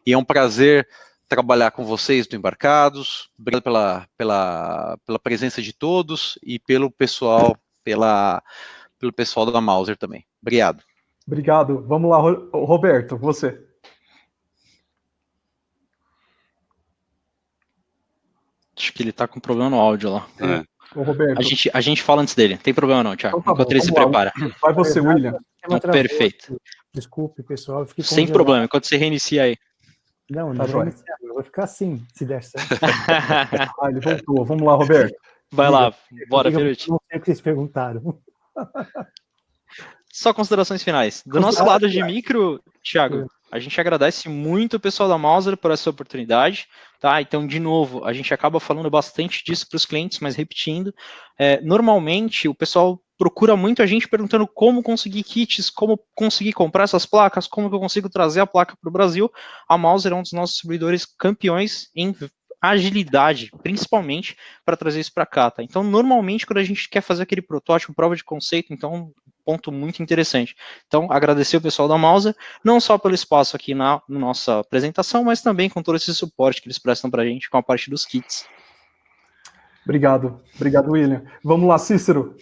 e é um prazer trabalhar com vocês do Embarcados. Obrigado pela presença de todos e pelo pessoal da Mauser também. Obrigado. Obrigado. Vamos lá, Roberto, você. Acho que ele tá com problema no áudio lá. Ô, Roberto. A gente fala antes dele. Não tem problema não, Thiago. Então, enquanto ele se prepara. Vai você, William. Perfeito. Desculpe, pessoal. Sem problema. Enquanto você reinicia aí. Não tá vou iniciar. Eu vou ficar assim, se der certo. Ele voltou. Vamos lá, Roberto. Vai lá. Bora, Perucci. Não sei o que vocês perguntaram. Só considerações finais. Do nosso lado de micro, Thiago, a gente agradece muito o pessoal da Mauser por essa oportunidade, tá? Então, de novo, a gente acaba falando bastante disso para os clientes, mas repetindo, normalmente o pessoal procura muito a gente perguntando como conseguir kits, como conseguir comprar essas placas, como que eu consigo trazer a placa para o Brasil. A Mauser é um dos nossos distribuidores campeões em agilidade, principalmente para trazer isso para cá, tá? Então, normalmente, quando a gente quer fazer aquele protótipo, prova de conceito, então, ponto muito interessante. Então, agradecer o pessoal da Mauser, não só pelo espaço aqui na nossa apresentação, mas também com todo esse suporte que eles prestam para a gente com a parte dos kits. Obrigado, William. Vamos lá, Cícero.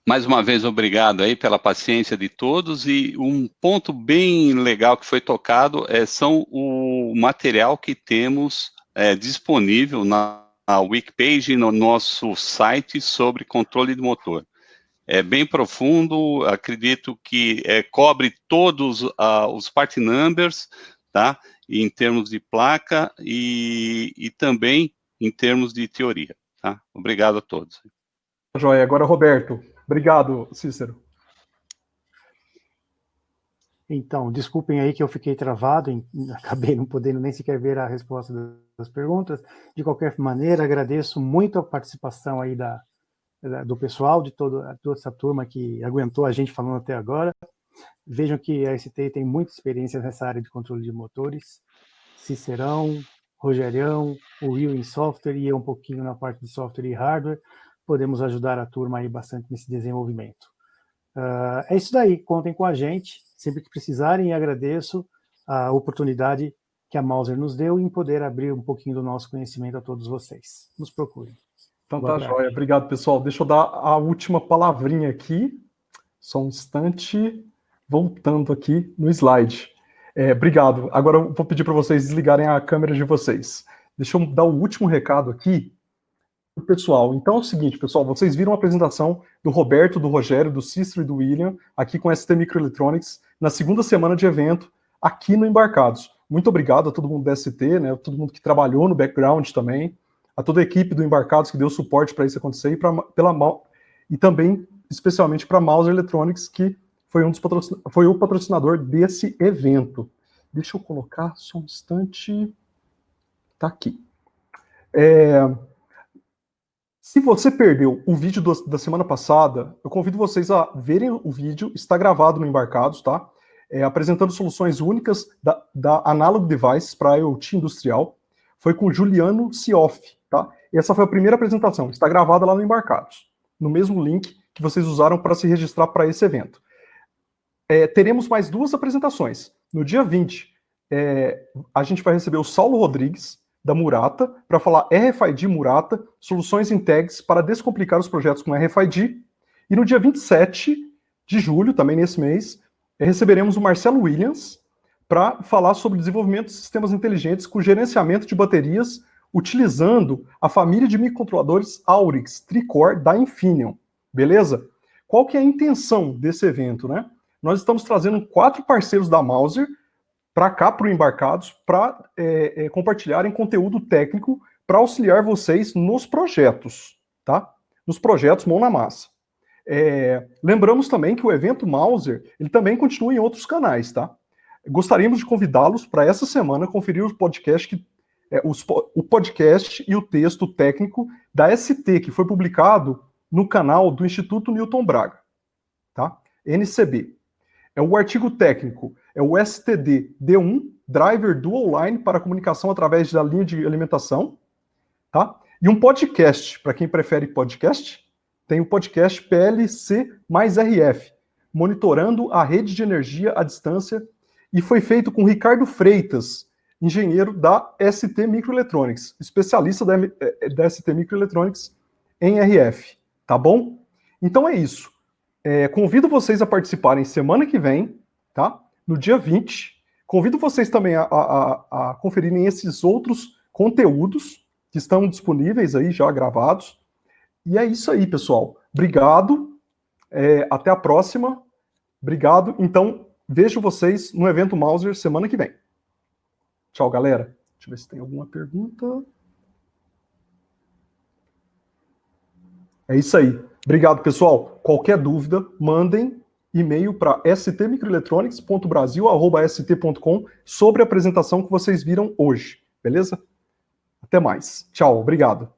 Mais uma vez, obrigado aí pela paciência de todos, e um ponto bem legal que foi tocado são o material que temos disponível na Wikipage, no nosso site sobre controle de motor. É bem profundo, acredito que cobre todos os part numbers, tá? Em termos de placa e também em termos de teoria, tá? Obrigado a todos. Joia. Agora, Roberto. Obrigado, Cícero. Então, desculpem aí que eu fiquei travado, acabei não podendo nem sequer ver a resposta das perguntas. De qualquer maneira, agradeço muito a participação aí do pessoal, de toda essa turma que aguentou a gente falando até agora. Vejam que a ST tem muita experiência nessa área de controle de motores. Cicerão, Rogerião, o Will em software e eu um pouquinho na parte de software e hardware. Podemos ajudar a turma aí bastante nesse desenvolvimento. É isso daí, contem com a gente, sempre que precisarem, e agradeço a oportunidade que a Mouser nos deu em poder abrir um pouquinho do nosso conhecimento a todos vocês. Nos procurem. Então tá jóia. Obrigado, pessoal. Deixa eu dar a última palavrinha aqui. Só um instante. Voltando aqui no slide. Obrigado. Agora eu vou pedir para vocês desligarem a câmera de vocês. Deixa eu dar o último recado aqui pro pessoal. Então é o seguinte, pessoal, vocês viram a apresentação do Roberto, do Rogério, do Cícero e do William aqui com a ST Microelectronics na segunda semana de evento aqui no Embarcados. Muito obrigado a todo mundo da ST, né, todo mundo que trabalhou no background também, a toda a equipe do Embarcados que deu suporte para isso acontecer e também, especialmente, para a Mouser Electronics, que foi o patrocinador desse evento. Deixa eu colocar só um instante. Tá aqui. Se você perdeu o vídeo da semana passada, eu convido vocês a verem o vídeo, está gravado no Embarcados, tá? Apresentando soluções únicas da Analog Devices para IoT industrial. Foi com Juliano Sioff, tá? Essa foi a primeira apresentação, está gravada lá no Embarcados, no mesmo link que vocês usaram para se registrar para esse evento. Teremos mais duas apresentações. No dia 20, a gente vai receber o Saulo Rodrigues, da Murata, para falar RFID Murata, soluções em tags para descomplicar os projetos com RFID. E no dia 27 de julho, também nesse mês, receberemos o Marcelo Williams para falar sobre o desenvolvimento de sistemas inteligentes com gerenciamento de baterias utilizando a família de microcontroladores Aurix Tricore da Infineon. Beleza? Qual que é a intenção desse evento, né? Nós estamos trazendo 4 parceiros da Mouser para cá, para o Embarcados, para compartilharem conteúdo técnico para auxiliar vocês nos projetos, tá? Nos projetos mão na massa. Lembramos também que o evento Mouser, ele também continua em outros canais, tá? Gostaríamos de convidá-los para essa semana conferir o podcast, o podcast e o texto técnico da ST, que foi publicado no canal do Instituto Newton Braga, tá? NCB. O artigo técnico é o STD D1, Driver Dual Line para comunicação através da linha de alimentação, tá? E um podcast, para quem prefere podcast, tem o podcast PLC mais RF, monitorando a rede de energia à distância, e foi feito com Ricardo Freitas, engenheiro da ST Microelectronics, especialista da ST Microelectronics em RF, tá bom? Então é isso. Convido vocês a participarem semana que vem, tá? No dia 20. Convido vocês também a conferirem esses outros conteúdos que estão disponíveis aí, já gravados. E é isso aí, pessoal. Obrigado. Até a próxima. Obrigado. Então, vejo vocês no evento Mouser semana que vem. Tchau, galera. Deixa eu ver se tem alguma pergunta. É isso aí. Obrigado, pessoal. Qualquer dúvida, mandem e-mail para stmicroelectronics.brasil@st.com sobre a apresentação que vocês viram hoje. Beleza? Até mais. Tchau. Obrigado.